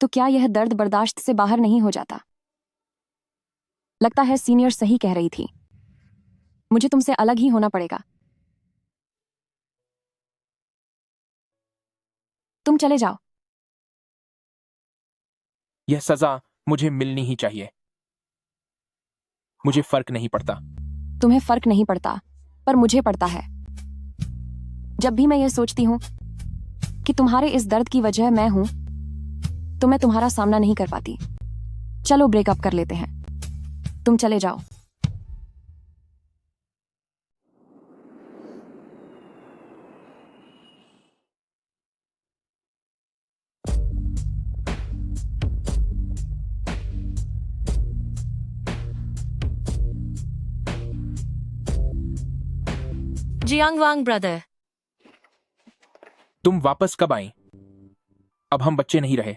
तो क्या यह दर्द बर्दाश्त से बाहर नहीं हो जाता? लगता है सीनियर सही कह रही थी। मुझे तुमसे अलग ही होना पड़ेगा। तुम चले जाओ। यह सजा मुझे मिलनी ही चाहिए। मुझे फर्क नहीं पड़ता। तुम्हें फर्क नहीं पड़ता, पर मुझे पड़ता है। जब भी मैं यह सोचती हूँ कि तुम्हारे इस दर्द की वजह मैं हूं, तो मैं तुम्हारा सामना नहीं कर पाती। चलो ब्रेकअप कर लेते हैं। तुम चले जाओ। जियांग वांग ब्रदर, तुम वापस कब आई? अब हम बच्चे नहीं रहे।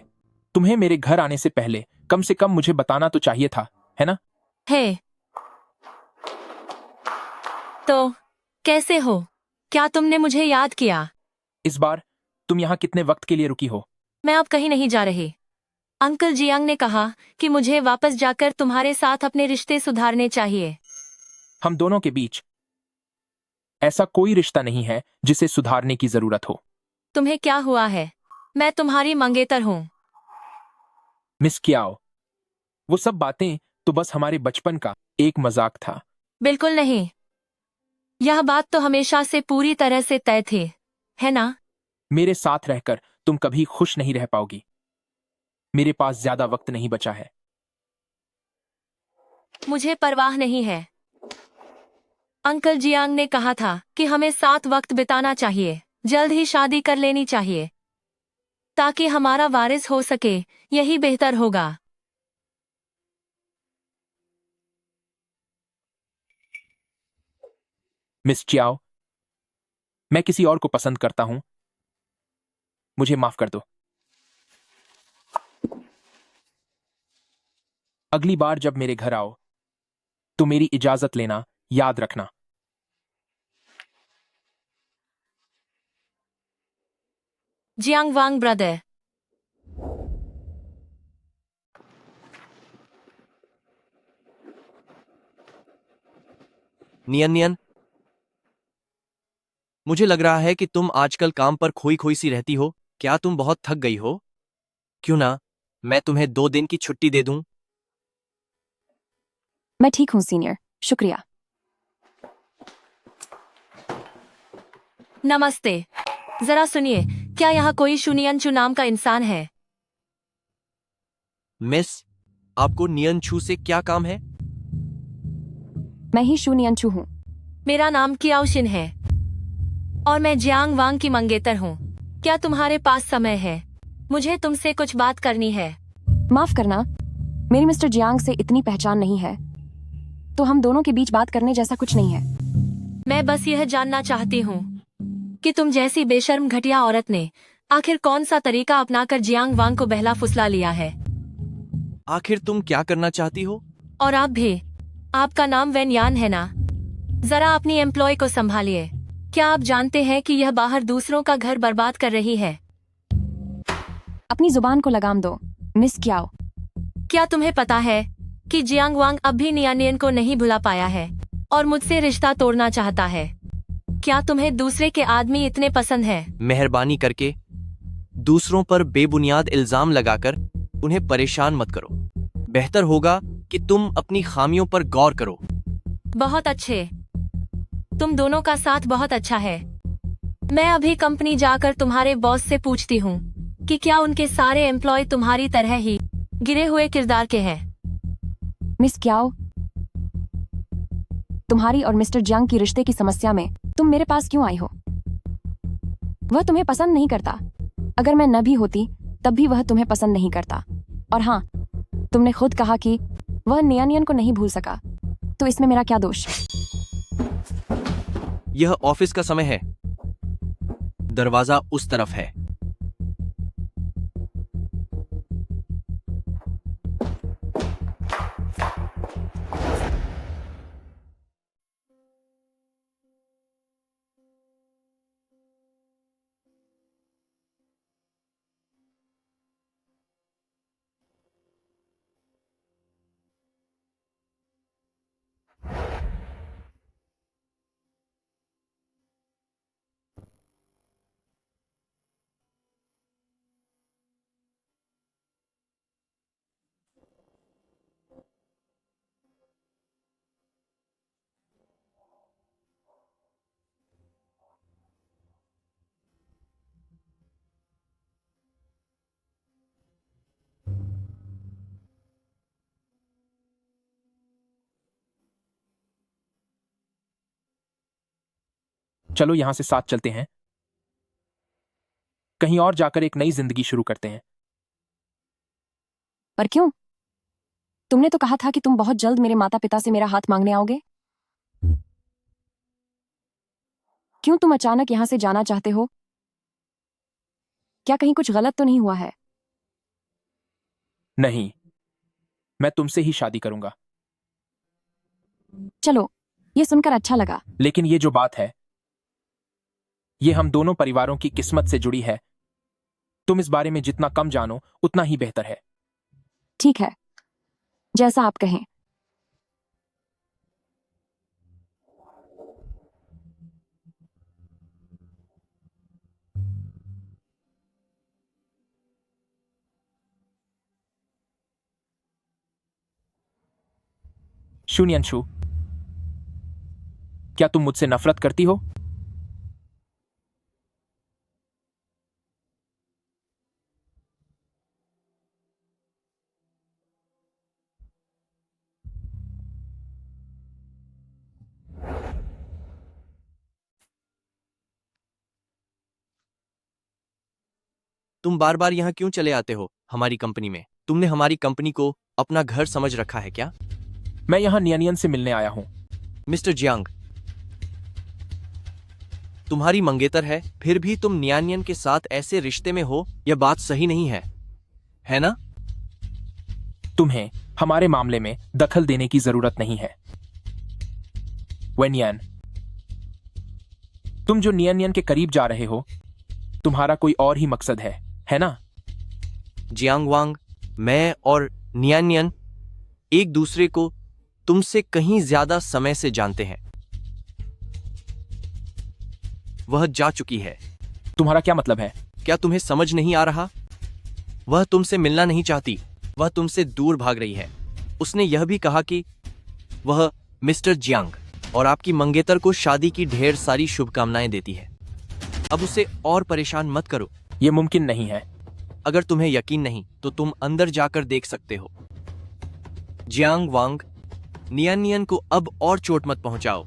तुम्हें मेरे घर आने से पहले कम से कम मुझे बताना तो चाहिए था, है ना? हे, तो कैसे हो? क्या तुमने मुझे याद किया? इस बार तुम यहाँ कितने वक्त के लिए रुकी हो? मैं अब कहीं नहीं जा रही। अंकल जियांग ने कहा कि मुझे वापस जाकर तुम्हारे साथ अपने रिश्ते सुधारने चाहिए। हम दोनों के बीच ऐसा कोई रिश्ता नहीं है जिसे सुधारने की जरूरत हो। तुम्हें क्या हुआ है? मैं तुम्हारी मंगेतर हूँ। मिस क्याओ, वो सब बातें तो बस हमारे बचपन का एक मजाक था। बिल्कुल नहीं। यह बात तो हमेशा से पूरी तरह से तय थी, है ना? मेरे साथ रहकर तुम कभी खुश नहीं रह पाओगी। मेरे पास ज्यादा वक्त नहीं बचा है। मुझे परवाह नहीं है। अंकल जियांग ने कहा था कि हमें साथ वक्त बिताना चाहिए, जल्द ही शादी कर लेनी चाहिए, ताकि हमारा वारिस हो सके। यही बेहतर होगा। मिस चियाओ, मैं किसी और को पसंद करता हूं। मुझे माफ कर दो। अगली बार जब मेरे घर आओ तो मेरी इजाजत लेना याद रखना। जियांग वांग ब्रदर, नियन नियन, मुझे लग रहा है कि तुम आजकल काम पर खोई खोई सी रहती हो। क्या तुम बहुत थक गई हो? क्यों ना मैं तुम्हें 2 दिन की छुट्टी दे दूं? मैं ठीक हूँ सीनियर, शुक्रिया। नमस्ते। जरा सुनिए, क्या यहाँ कोई शुनियनचू नाम का इंसान है? मिस, आपको नियन छू से क्या काम है? मैं ही शूनियनचू हूँ। मेरा नाम कियाओशिन है और मैं जियांग वांग की मंगेतर हूँ। क्या तुम्हारे पास समय है? मुझे तुमसे कुछ बात करनी है। माफ करना, मेरी मिस्टर जियांग से इतनी पहचान नहीं है, तो हम दोनों के बीच बात करने जैसा कुछ नहीं है। मैं बस यह जानना चाहती हूँ कि तुम जैसी बेशर्म घटिया औरत ने आखिर कौन सा तरीका अपनाकर जियांग वांग को बहला फुसला लिया है। आखिर तुम क्या करना चाहती हो? और आप भी। आपका नाम वेन यान है ना? जरा अपनी एम्प्लॉय को संभालिए। क्या आप जानते हैं कि यह बाहर दूसरों का घर बर्बाद कर रही है? अपनी जुबान को लगाम दो, मिस क्याओ। क्या तुम्हें पता है कि जियांग वांग अब भी नियानियन को नहीं भुला पाया है और मुझसे रिश्ता तोड़ना चाहता है? क्या तुम्हें दूसरे के आदमी इतने पसंद है? मेहरबानी करके दूसरों पर बेबुनियाद इल्जाम लगाकर उन्हें परेशान मत करो। बेहतर होगा कि तुम अपनी खामियों पर गौर करो। बहुत अच्छे। तुम दोनों का साथ बहुत अच्छा है। मैं अभी कंपनी जाकर तुम्हारे बॉस से पूछती हूँ कि क्या उनके सारे एम्प्लॉय तुम्हारी तरह ही गिरे हुए किरदार के हैं। मिस क्याओ, तुम्हारी और मिस्टर जियांग की रिश्ते की समस्या में तुम मेरे पास क्यों आई हो? वह तुम्हें पसंद नहीं करता। अगर मैं न भी होती तब भी वह तुम्हें पसंद नहीं करता। और हाँ, तुमने खुद कहा कि वह नियानियन को नहीं भूल सका, तो इसमें मेरा क्या दोष? यह ऑफिस का समय है। दरवाजा उस तरफ है। चलो यहां से साथ चलते हैं, कहीं और जाकर एक नई जिंदगी शुरू करते हैं। पर क्यों? तुमने तो कहा था कि तुम बहुत जल्द मेरे माता पिता से मेरा हाथ मांगने आओगे। क्यों तुम अचानक यहां से जाना चाहते हो? क्या कहीं कुछ गलत तो नहीं हुआ है? नहीं, मैं तुमसे ही शादी करूंगा। चलो, ये सुनकर अच्छा लगा। लेकिन ये जो बात है, ये हम दोनों परिवारों की किस्मत से जुड़ी है। तुम इस बारे में जितना कम जानो उतना ही बेहतर है। ठीक है, जैसा आप कहें। शून्यंशु, क्या तुम मुझसे नफरत करती हो? तुम बार बार यहाँ क्यों चले आते हो हमारी कंपनी में? तुमने हमारी कंपनी को अपना घर समझ रखा है क्या? मैं यहाँ नियनियन से मिलने आया हूँ। मिस्टर जियांग, तुम्हारी मंगेतर है, फिर भी तुम नियानियन के साथ ऐसे रिश्ते में हो, यह बात सही नहीं है ना? तुम्हें हमारे मामले में दखल देने की जरूरत नहीं है। वेनयान, तुम जो नियनियन के करीब जा रहे हो, तुम्हारा कोई और ही मकसद है ना? जियांग वांग, मैं और नियानियन एक दूसरे को तुमसे कहीं ज्यादा समय से जानते हैं। वह जा चुकी है। तुम्हारा क्या मतलब है? क्या तुम्हें समझ नहीं आ रहा? वह तुमसे मिलना नहीं चाहती, वह तुमसे दूर भाग रही है। उसने यह भी कहा कि वह मिस्टर जियांग और आपकी मंगेतर को शादी की ढेर सारी शुभकामनाएं देती है। अब उसे और परेशान मत करो। यह मुमकिन नहीं है। अगर तुम्हें यकीन नहीं तो तुम अंदर जाकर देख सकते हो। जियांग वांग, नियानियन को अब और चोट मत पहुंचाओ।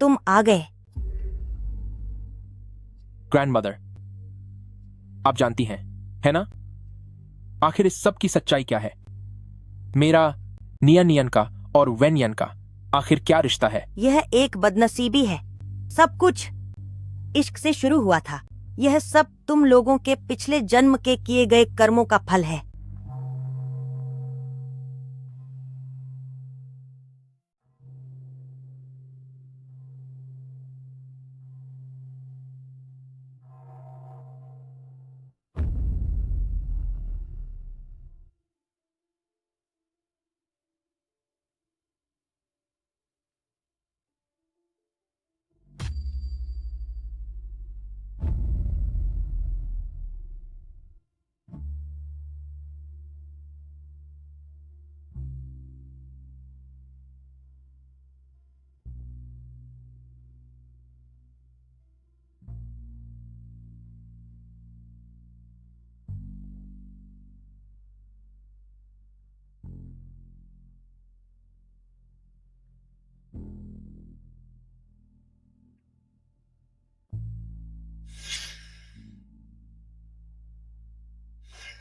तुम आ गए। ग्रैंडमदर, आप जानती हैं, है ना, आखिर इस सब की सच्चाई क्या है? मेरा नियन का और वेनयन का आखिर क्या रिश्ता है? यह एक बदनसीबी है। सब कुछ इश्क से शुरू हुआ था। यह सब तुम लोगों के पिछले जन्म के किए गए कर्मों का फल है।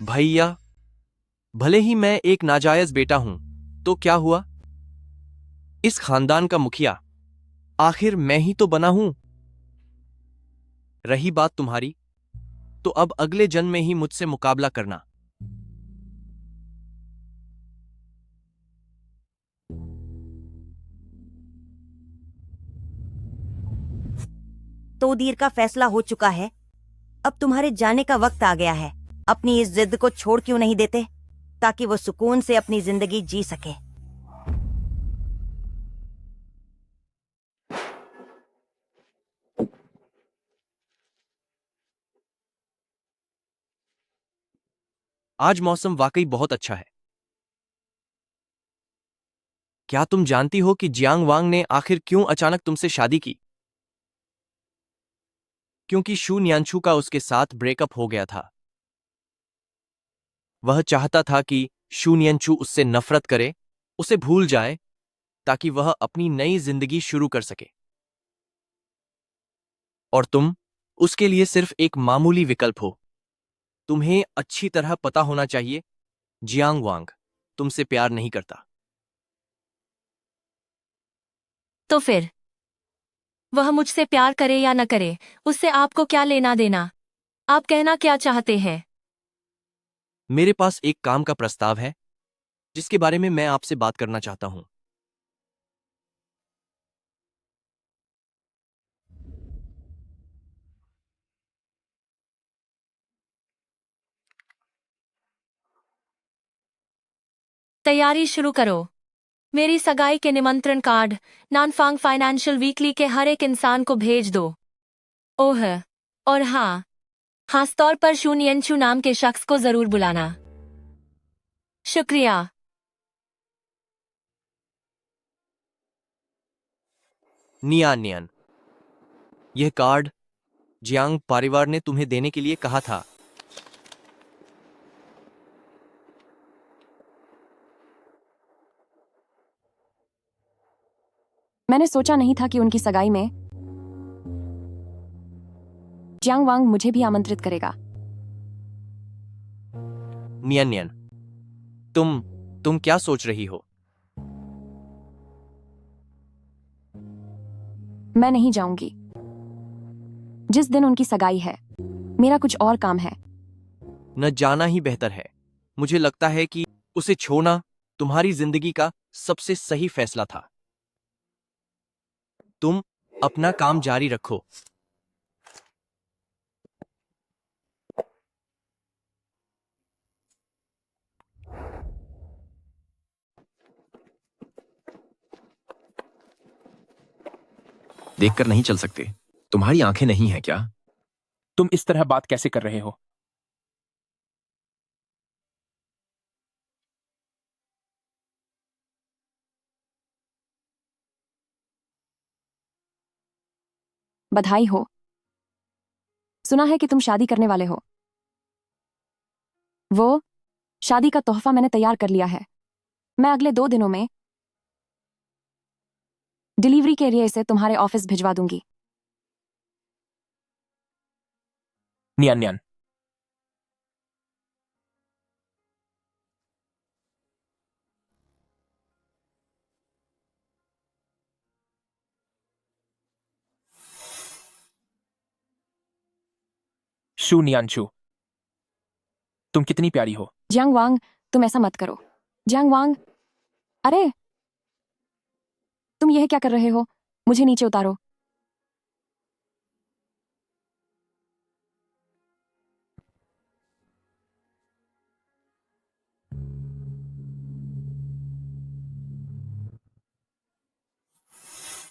भैया, भले ही मैं एक नाजायज बेटा हूं, तो क्या हुआ? इस खानदान का मुखिया आखिर मैं ही तो बना हूं। रही बात तुम्हारी, तो अब अगले जन्म में ही मुझसे मुकाबला करना। तो दीर का फैसला हो चुका है। अब तुम्हारे जाने का वक्त आ गया है। अपनी इस जिद को छोड़ क्यों नहीं देते, ताकि वो सुकून से अपनी जिंदगी जी सके। आज मौसम वाकई बहुत अच्छा है। क्या तुम जानती हो कि जियांग वांग ने आखिर क्यों अचानक तुमसे शादी की? क्योंकि शू न्यानछू का उसके साथ ब्रेकअप हो गया था। वह चाहता था कि शू न्यानछू उससे नफरत करे, उसे भूल जाए, ताकि वह अपनी नई जिंदगी शुरू कर सके। और तुम उसके लिए सिर्फ एक मामूली विकल्प हो। तुम्हें अच्छी तरह पता होना चाहिए, जियांग वांग तुमसे प्यार नहीं करता। तो फिर वह मुझसे प्यार करे या न करे, उससे आपको क्या लेना देना? आप कहना क्या चाहते हैं? मेरे पास एक काम का प्रस्ताव है जिसके बारे में मैं आपसे बात करना चाहता हूं। तैयारी शुरू करो। मेरी सगाई के निमंत्रण कार्ड नानफांग फाइनेंशियल वीकली के हर एक इंसान को भेज दो। ओह, और हाँ, खासतौर पर शू न्यानछू नाम के शख्स को जरूर बुलाना। शुक्रिया। नियान नियान, यह कार्ड जियांग परिवार ने तुम्हें देने के लिए कहा था। मैंने सोचा नहीं था कि उनकी सगाई में जियांग वांग मुझे भी आमंत्रित करेगा। नियन नियन, तुम क्या सोच रही हो? मैं नहीं जाऊंगी। जिस दिन उनकी सगाई है, मेरा कुछ और काम है। न जाना ही बेहतर है। मुझे लगता है कि उसे छोड़ना तुम्हारी जिंदगी का सबसे सही फैसला था। तुम अपना काम जारी रखो। देखकर नहीं चल सकते? तुम्हारी आंखें नहीं हैं क्या? तुम इस तरह बात कैसे कर रहे हो? बधाई हो। सुना है कि तुम शादी करने वाले हो। वो शादी का तोहफा मैंने तैयार कर लिया है। मैं अगले 2 दिनों में डिलीवरी के लिए इसे तुम्हारे ऑफिस भिजवा दूंगी। नियन नियन, शू न्यानछू, तुम कितनी प्यारी हो। जियांग वांग, तुम ऐसा मत करो। जियांग वांग, अरे तुम यह क्या कर रहे हो? मुझे नीचे उतारो।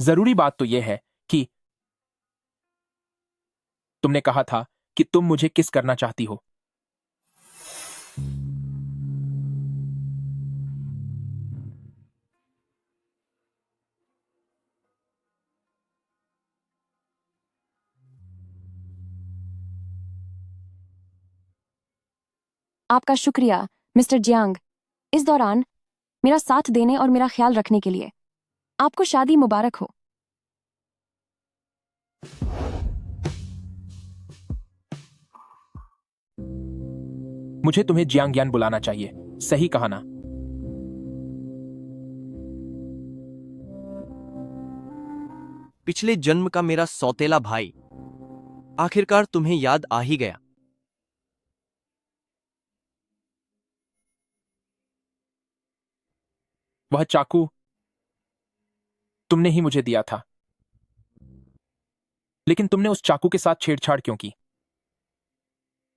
जरूरी बात तो यह है कि तुमने कहा था कि तुम मुझे किस करना चाहती हो। आपका शुक्रिया, मिस्टर जियांग, इस दौरान मेरा साथ देने और मेरा ख्याल रखने के लिए। आपको शादी मुबारक हो। मुझे तुम्हें जियांग बुलाना चाहिए, सही कहा ना? पिछले जन्म का मेरा सौतेला भाई आखिरकार तुम्हें याद आ ही गया। वह चाकू तुमने ही मुझे दिया था, लेकिन तुमने उस चाकू के साथ छेड़छाड़ क्यों की?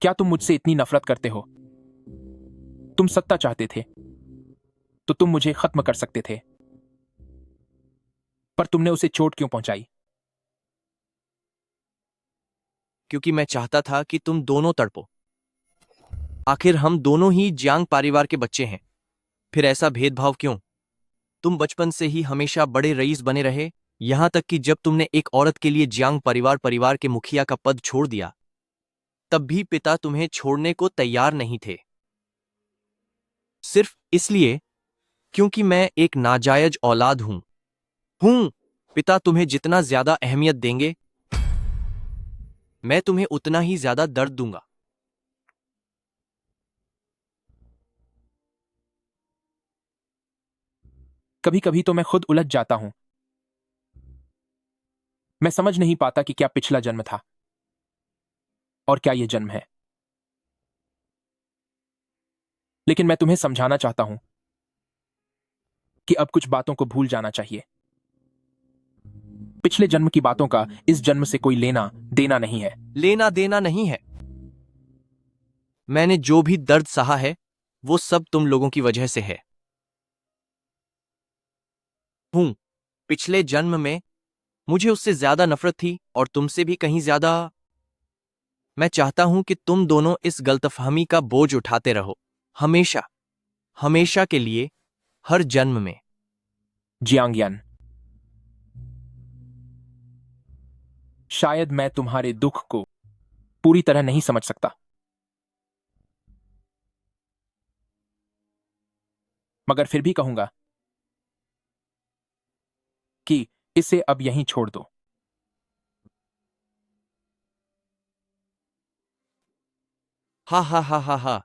क्या तुम मुझसे इतनी नफरत करते हो? तुम सत्ता चाहते थे तो तुम मुझे खत्म कर सकते थे, पर तुमने उसे चोट क्यों पहुंचाई? क्योंकि मैं चाहता था कि तुम दोनों तड़पो। आखिर हम दोनों ही जियांग परिवार के बच्चे हैं, फिर ऐसा भेदभाव क्यों? तुम बचपन से ही हमेशा बड़े रईस बने रहे, यहां तक कि जब तुमने एक औरत के लिए जियांग परिवार के मुखिया का पद छोड़ दिया, तब भी पिता तुम्हें छोड़ने को तैयार नहीं थे। सिर्फ इसलिए क्योंकि मैं एक नाजायज औलाद हूं। पिता तुम्हें जितना ज्यादा अहमियत देंगे, मैं तुम्हें उतना ही ज्यादा दर्द दूंगा। कभी कभी तो मैं खुद उलझ जाता हूं। मैं समझ नहीं पाता कि क्या पिछला जन्म था और क्या यह जन्म है। लेकिन मैं तुम्हें समझाना चाहता हूं कि अब कुछ बातों को भूल जाना चाहिए। पिछले जन्म की बातों का इस जन्म से कोई लेना देना नहीं है। लेना देना नहीं है। मैंने जो भी दर्द सहा है वो सब तुम लोगों की वजह से है। पिछले जन्म में मुझे उससे ज्यादा नफरत थी और तुमसे भी कहीं ज्यादा। मैं चाहता हूं कि तुम दोनों इस गलतफहमी का बोझ उठाते रहो, हमेशा, हमेशा के लिए, हर जन्म में। जियांग, शायद मैं तुम्हारे दुख को पूरी तरह नहीं समझ सकता, मगर फिर भी कहूंगा कि इसे अब यहीं छोड़ दो। हा।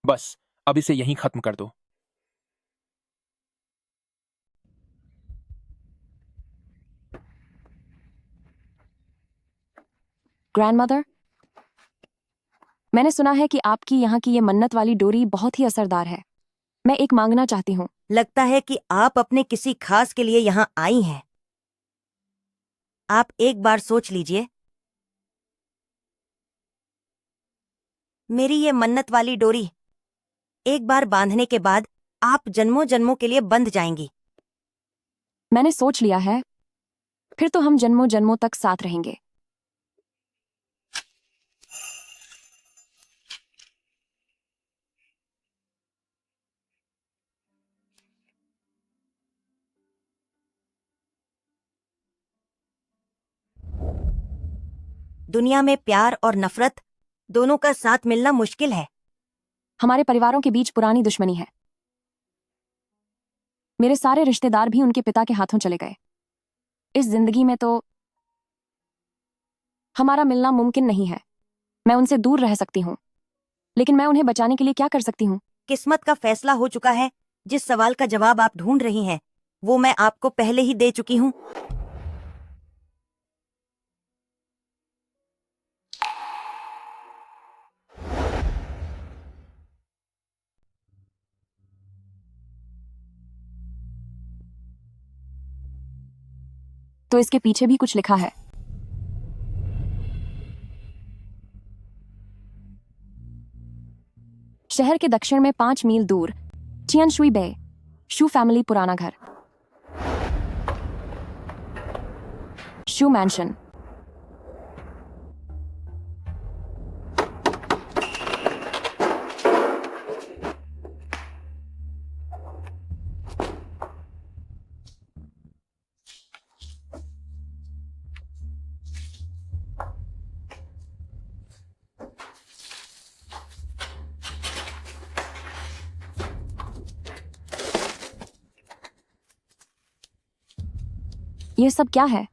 बस अब इसे यहीं खत्म कर दो। ग्रैंडमदर, मैंने सुना है कि आपकी यहाँ की ये मन्नत वाली डोरी बहुत ही असरदार है। मैं एक मांगना चाहती हूँ। लगता है कि आप अपने किसी खास के लिए यहाँ आई हैं। आप एक बार सोच लीजिए। मेरी ये मन्नत वाली डोरी एक बार बांधने के बाद आप जन्मों जन्मों के लिए बंध जाएंगी। मैंने सोच लिया है, फिर तो हम जन्मों जन्मों तक साथ रहेंगे। दुनिया में प्यार और नफरत दोनों का साथ मिलना मुश्किल है। हमारे परिवारों के बीच पुरानी दुश्मनी है। मेरे सारे रिश्तेदार भी उनके पिता के हाथों चले गए। इस जिंदगी में तो हमारा मिलना मुमकिन नहीं है। मैं उनसे दूर रह सकती हूँ, लेकिन मैं उन्हें बचाने के लिए क्या कर सकती हूँ? किस्मत का फैसला हो चुका है। जिस सवाल का जवाब आप ढूंढ रही हैं वो मैं आपको पहले ही दे चुकी हूँ। तो इसके पीछे भी कुछ लिखा है। शहर के दक्षिण में 5 मील दूर चियनशुई बे, शू फैमिली पुराना घर, शू मैंशन। ये सब क्या है?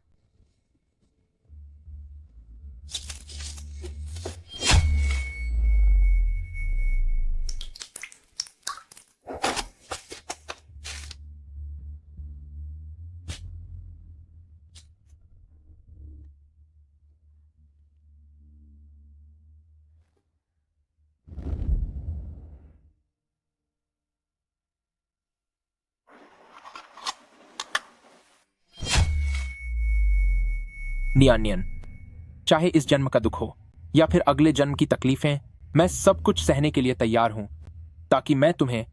नियानियन, चाहे इस जन्म का दुख हो या फिर अगले जन्म की तकलीफें, मैं सब कुछ सहने के लिए तैयार हूं, ताकि मैं तुम्हें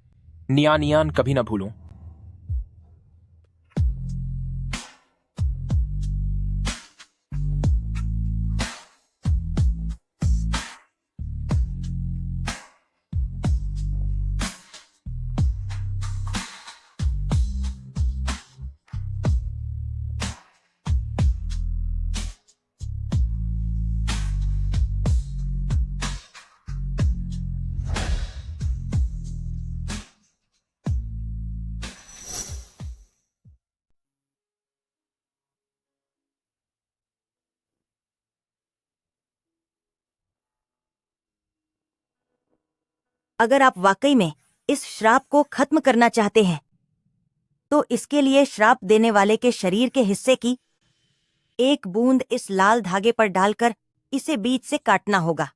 नियानियान कभी ना भूलूं। अगर आप वाकई में इस श्राप को खत्म करना चाहते हैं तो इसके लिए श्राप देने वाले के शरीर के हिस्से की एक बूंद इस लाल धागे पर डालकर इसे बीच से काटना होगा।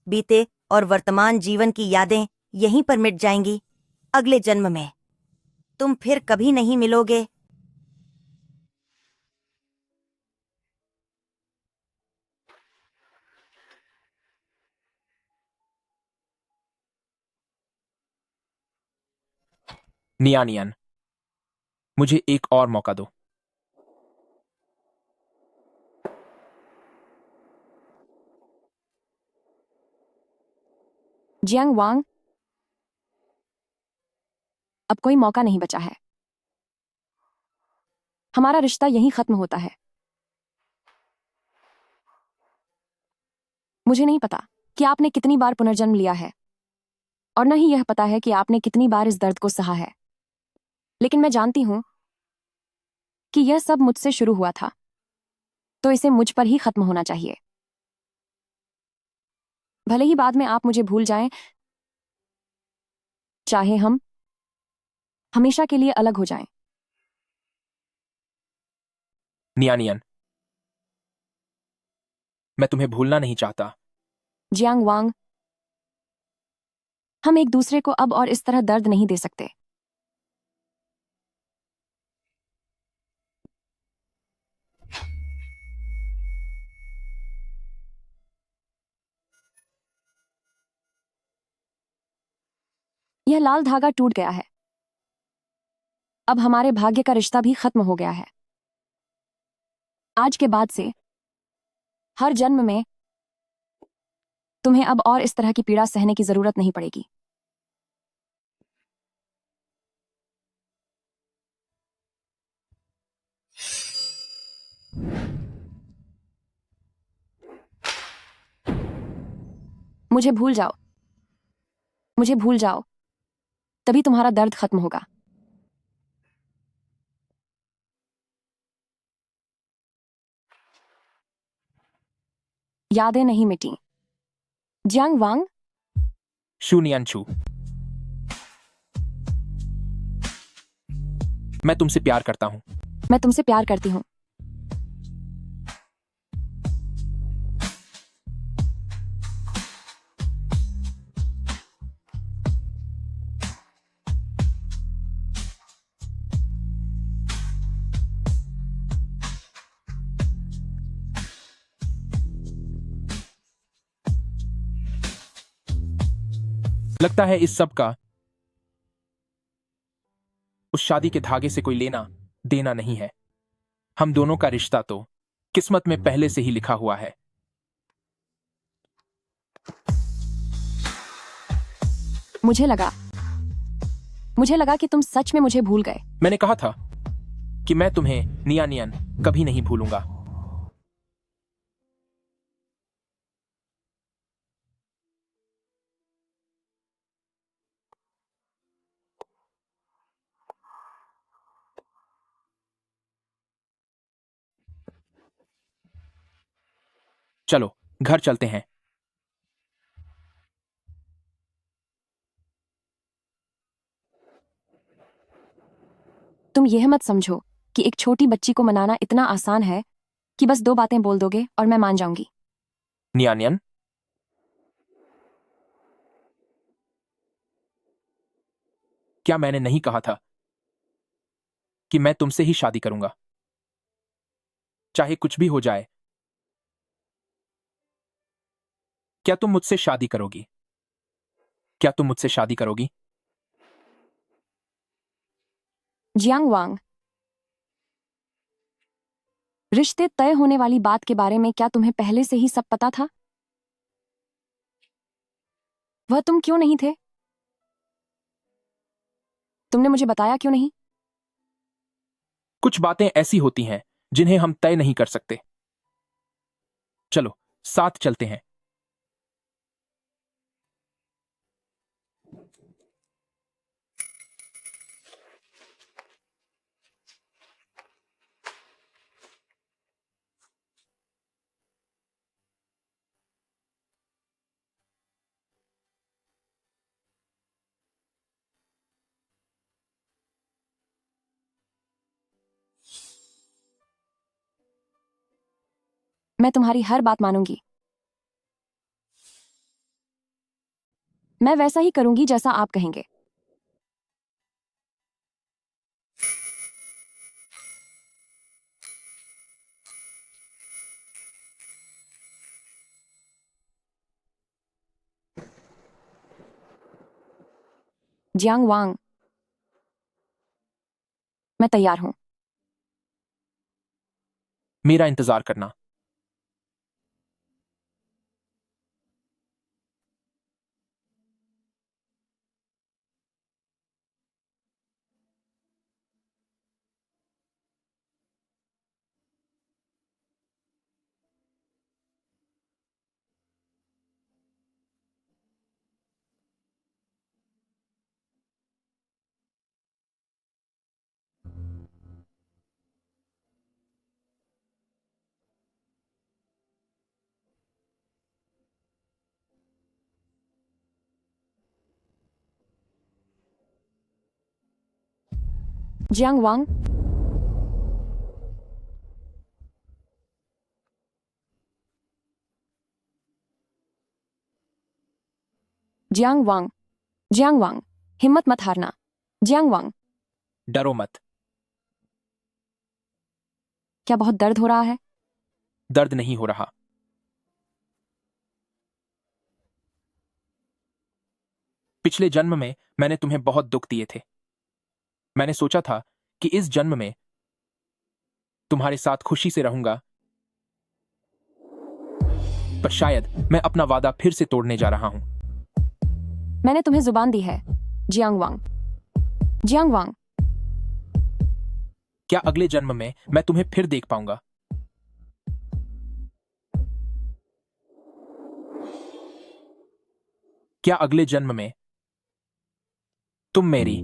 बीते और वर्तमान जीवन की यादें यहीं पर मिट जाएंगी। अगले जन्म में तुम फिर कभी नहीं मिलोगे। नियानियन, मुझे एक और मौका दो। जियांग वांग, अब कोई मौका नहीं बचा है। हमारा रिश्ता यहीं खत्म होता है। मुझे नहीं पता कि आपने कितनी बार पुनर्जन्म लिया है और न ही यह पता है कि आपने कितनी बार इस दर्द को सहा है, लेकिन मैं जानती हूं कि यह सब मुझसे शुरू हुआ था, तो इसे मुझ पर ही खत्म होना चाहिए। भले ही बाद में आप मुझे भूल जाएं, चाहे हम हमेशा के लिए अलग हो जाएं। नियानियन, मैं तुम्हें भूलना नहीं चाहता। जियांग वांग, हम एक दूसरे को अब और इस तरह दर्द नहीं दे सकते। यह लाल धागा टूट गया है। अब हमारे भाग्य का रिश्ता भी खत्म हो गया है। आज के बाद से हर जन्म में तुम्हें अब और इस तरह की पीड़ा सहने की जरूरत नहीं पड़ेगी। मुझे भूल जाओ, मुझे भूल जाओ, तभी तुम्हारा दर्द खत्म होगा। यादें नहीं मिटी। जियांग वांग, शूनियनछू, मैं तुमसे प्यार करता हूं। मैं तुमसे प्यार करती हूं। लगता है इस सब का उस शादी के धागे से कोई लेना देना नहीं है। हम दोनों का रिश्ता तो किस्मत में पहले से ही लिखा हुआ है। मुझे लगा कि तुम सच में मुझे भूल गए। मैंने कहा था कि मैं तुम्हें नियानियन कभी नहीं भूलूंगा। चलो घर चलते हैं। तुम यह मत समझो कि एक छोटी बच्ची को मनाना इतना आसान है कि बस 2 बातें बोल दोगे और मैं मान जाऊंगी। नियानियन, क्या मैंने नहीं कहा था कि मैं तुमसे ही शादी करूंगा, चाहे कुछ भी हो जाए? क्या तुम मुझसे शादी करोगी? क्या तुम मुझसे शादी करोगी? जियांग वांग, रिश्ते तय होने वाली बात के बारे में क्या तुम्हें पहले से ही सब पता था? वह तुम क्यों नहीं थे? तुमने मुझे बताया क्यों नहीं? कुछ बातें ऐसी होती हैं जिन्हें हम तय नहीं कर सकते। चलो साथ चलते हैं। मैं तुम्हारी हर बात मानूंगी। मैं वैसा ही करूंगी जैसा आप कहेंगे। जियांग वांग, मैं तैयार हूं। मेरा इंतजार करना। जियांग वांग, जियांग वांग, जियांग वांग, हिम्मत मत हारना। जियांग वांग, डरो मत। क्या बहुत दर्द हो रहा है? दर्द नहीं हो रहा। पिछले जन्म में मैंने तुम्हें बहुत दुख दिए थे। मैंने सोचा था कि इस जन्म में तुम्हारे साथ खुशी से रहूंगा, पर शायद मैं अपना वादा फिर से तोड़ने जा रहा हूं। मैंने तुम्हें जुबान दी है, जियांग वांग। जियांग वांग, क्या अगले जन्म में मैं तुम्हें फिर देख पाऊंगा? क्या अगले जन्म में तुम मेरी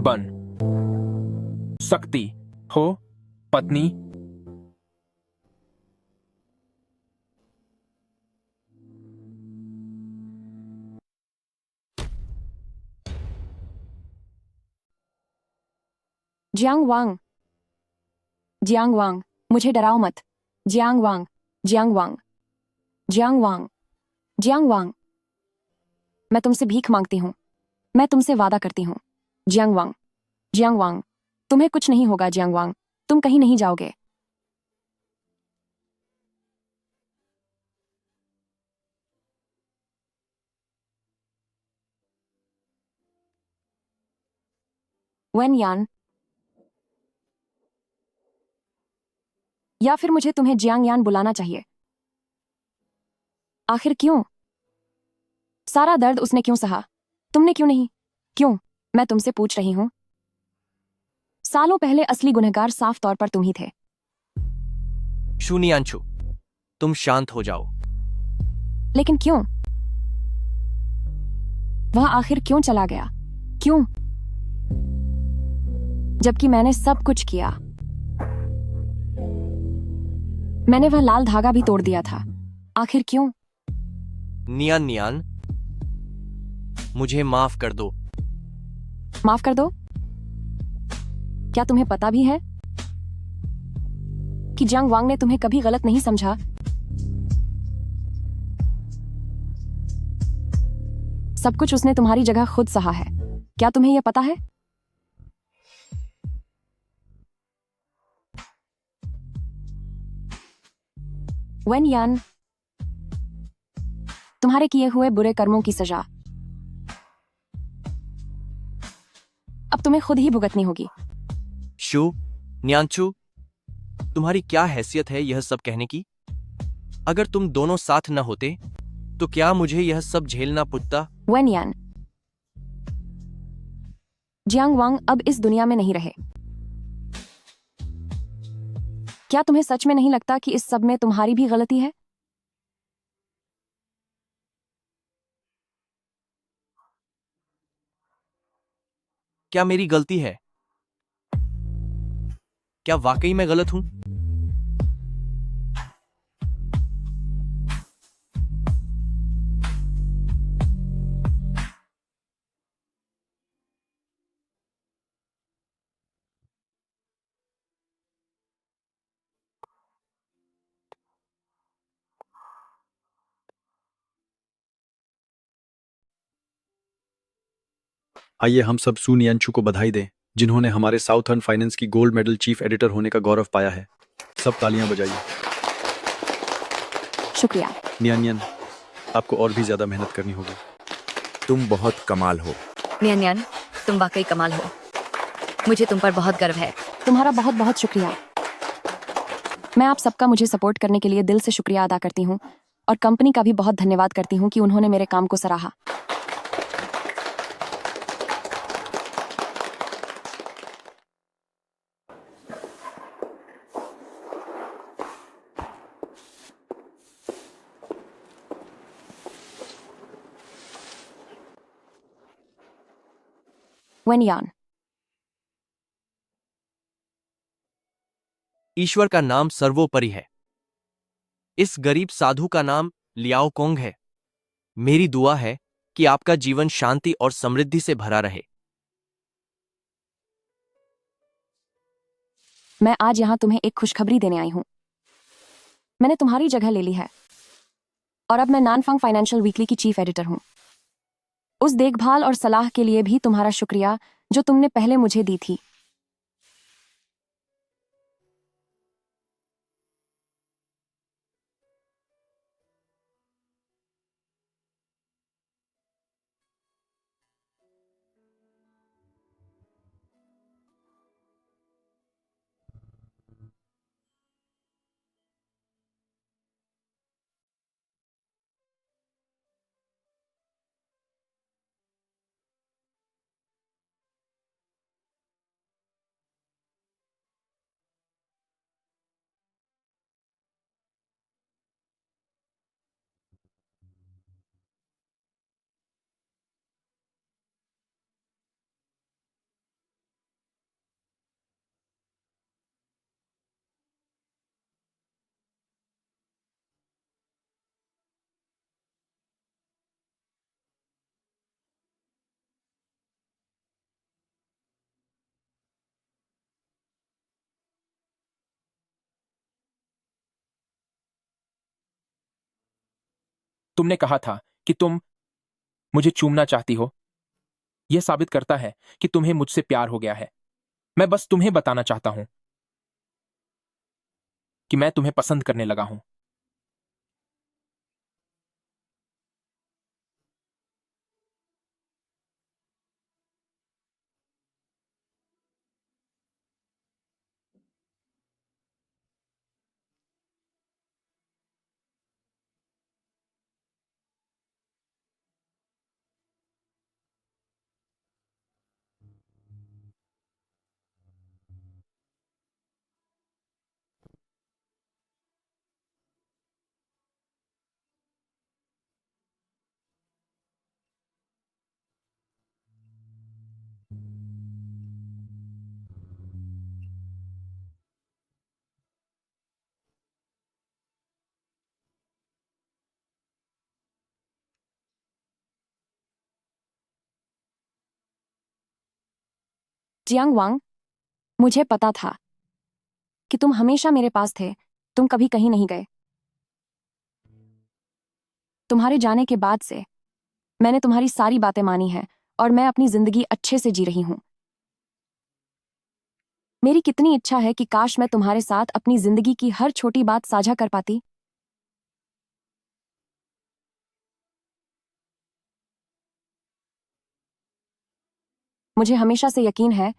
बन सकती हो, पत्नी? जियांग वांग, जियांग वांग, मुझे डराओ मत। जियांग वांग, जियांग वांग, जियांग वांग, जियांग वांग, मैं तुमसे भीख मांगती हूं। मैं तुमसे वादा करती हूं। जियांग वांग, जियांग वांग, तुम्हें कुछ नहीं होगा। जियांग वांग, तुम कहीं नहीं जाओगे। वेन यान, या फिर मुझे तुम्हें जियांग यान बुलाना चाहिए। आखिर क्यों? सारा दर्द उसने क्यों सहा? तुमने क्यों नहीं? क्यों? मैं तुमसे पूछ रही हूं। सालों पहले असली गुनहगार साफ तौर पर तुम ही थे। शूनियांशु, तुम शांत हो जाओ। लेकिन क्यों? वह आखिर क्यों चला गया? क्यों? जबकि मैंने सब कुछ किया। मैंने वह लाल धागा भी तोड़ दिया था। आखिर क्यों? नियान नियान, मुझे माफ कर दो। माफ कर दो? क्या तुम्हें पता भी है कि जियांग वांग ने तुम्हें कभी गलत नहीं समझा? सब कुछ उसने तुम्हारी जगह खुद सहा है। क्या तुम्हें यह पता है? वेन यान, तुम्हारे किए हुए बुरे कर्मों की सजा अब तुम्हें खुद ही भुगतनी होगी। शू, न्यांचू, तुम्हारी क्या हैसियत है यह सब कहने की? अगर तुम दोनों साथ न होते तो क्या मुझे यह सब झेलना पड़ता? वेन यान, जियांग वांग अब इस दुनिया में नहीं रहे। क्या तुम्हें सच में नहीं लगता कि इस सब में तुम्हारी भी गलती है? क्या मेरी गलती है? क्या वाकई मैं गलत हूं? आइए हम सब सू नियंशु को बधाई दें, जिन्होंने हमारे साउथर्न फाइनेंस की गोल्ड मेडल चीफ एडिटर होने का गौरव पाया है। सब तालियां बजाइए। शुक्रिया। नियन, आपको और भी ज्यादा मेहनत करनी होगी। तुम बहुत कमाल हो। नियन, तुम वाकई कमाल हो। मुझे तुम पर बहुत गर्व है। तुम्हारा बहुत बहुत शुक्रिया। मैं आप सबका मुझे सपोर्ट करने के लिए दिल से शुक्रिया अदा करती हूँ और कंपनी का भी बहुत धन्यवाद करती हूँ कि उन्होंने मेरे काम को सराहा। वेनयान। ईश्वर का नाम सर्वोपरि है। इस गरीब साधु का नाम लियाओ कोंग है। मेरी दुआ है कि आपका जीवन शांति और समृद्धि से भरा रहे। मैं आज यहाँ तुम्हें एक खुशखबरी देने आई हूँ। मैंने तुम्हारी जगह ले ली है और अब मैं नानफंग फाइनेंशियल वीकली की चीफ एडिटर हूँ। उस देखभाल और सलाह के लिए भी तुम्हारा शुक्रिया जो तुमने पहले मुझे दी थी। तुमने कहा था कि तुम मुझे चूमना चाहती हो। यह साबित करता है कि तुम्हें मुझसे प्यार हो गया है। मैं बस तुम्हें बताना चाहता हूं कि मैं तुम्हें पसंद करने लगा हूं। जियांग वांग, मुझे पता था कि तुम हमेशा मेरे पास थे। तुम कभी कहीं नहीं गए। तुम्हारे जाने के बाद से मैंने तुम्हारी सारी बातें मानी हैं और मैं अपनी जिंदगी अच्छे से जी रही हूं। मेरी कितनी इच्छा है कि काश मैं तुम्हारे साथ अपनी जिंदगी की हर छोटी बात साझा कर पाती। मुझे हमेशा से यकीन है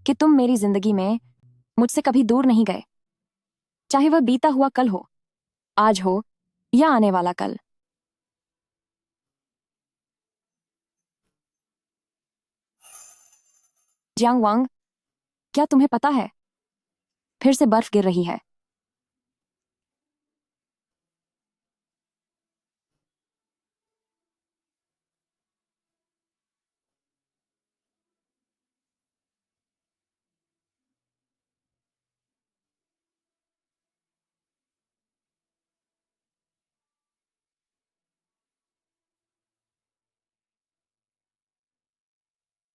कि तुम मेरी जिंदगी में मुझसे कभी दूर नहीं गए, चाहे वह बीता हुआ कल हो, आज हो या आने वाला कल। जियांग वांग, क्या तुम्हें पता है फिर से बर्फ गिर रही है।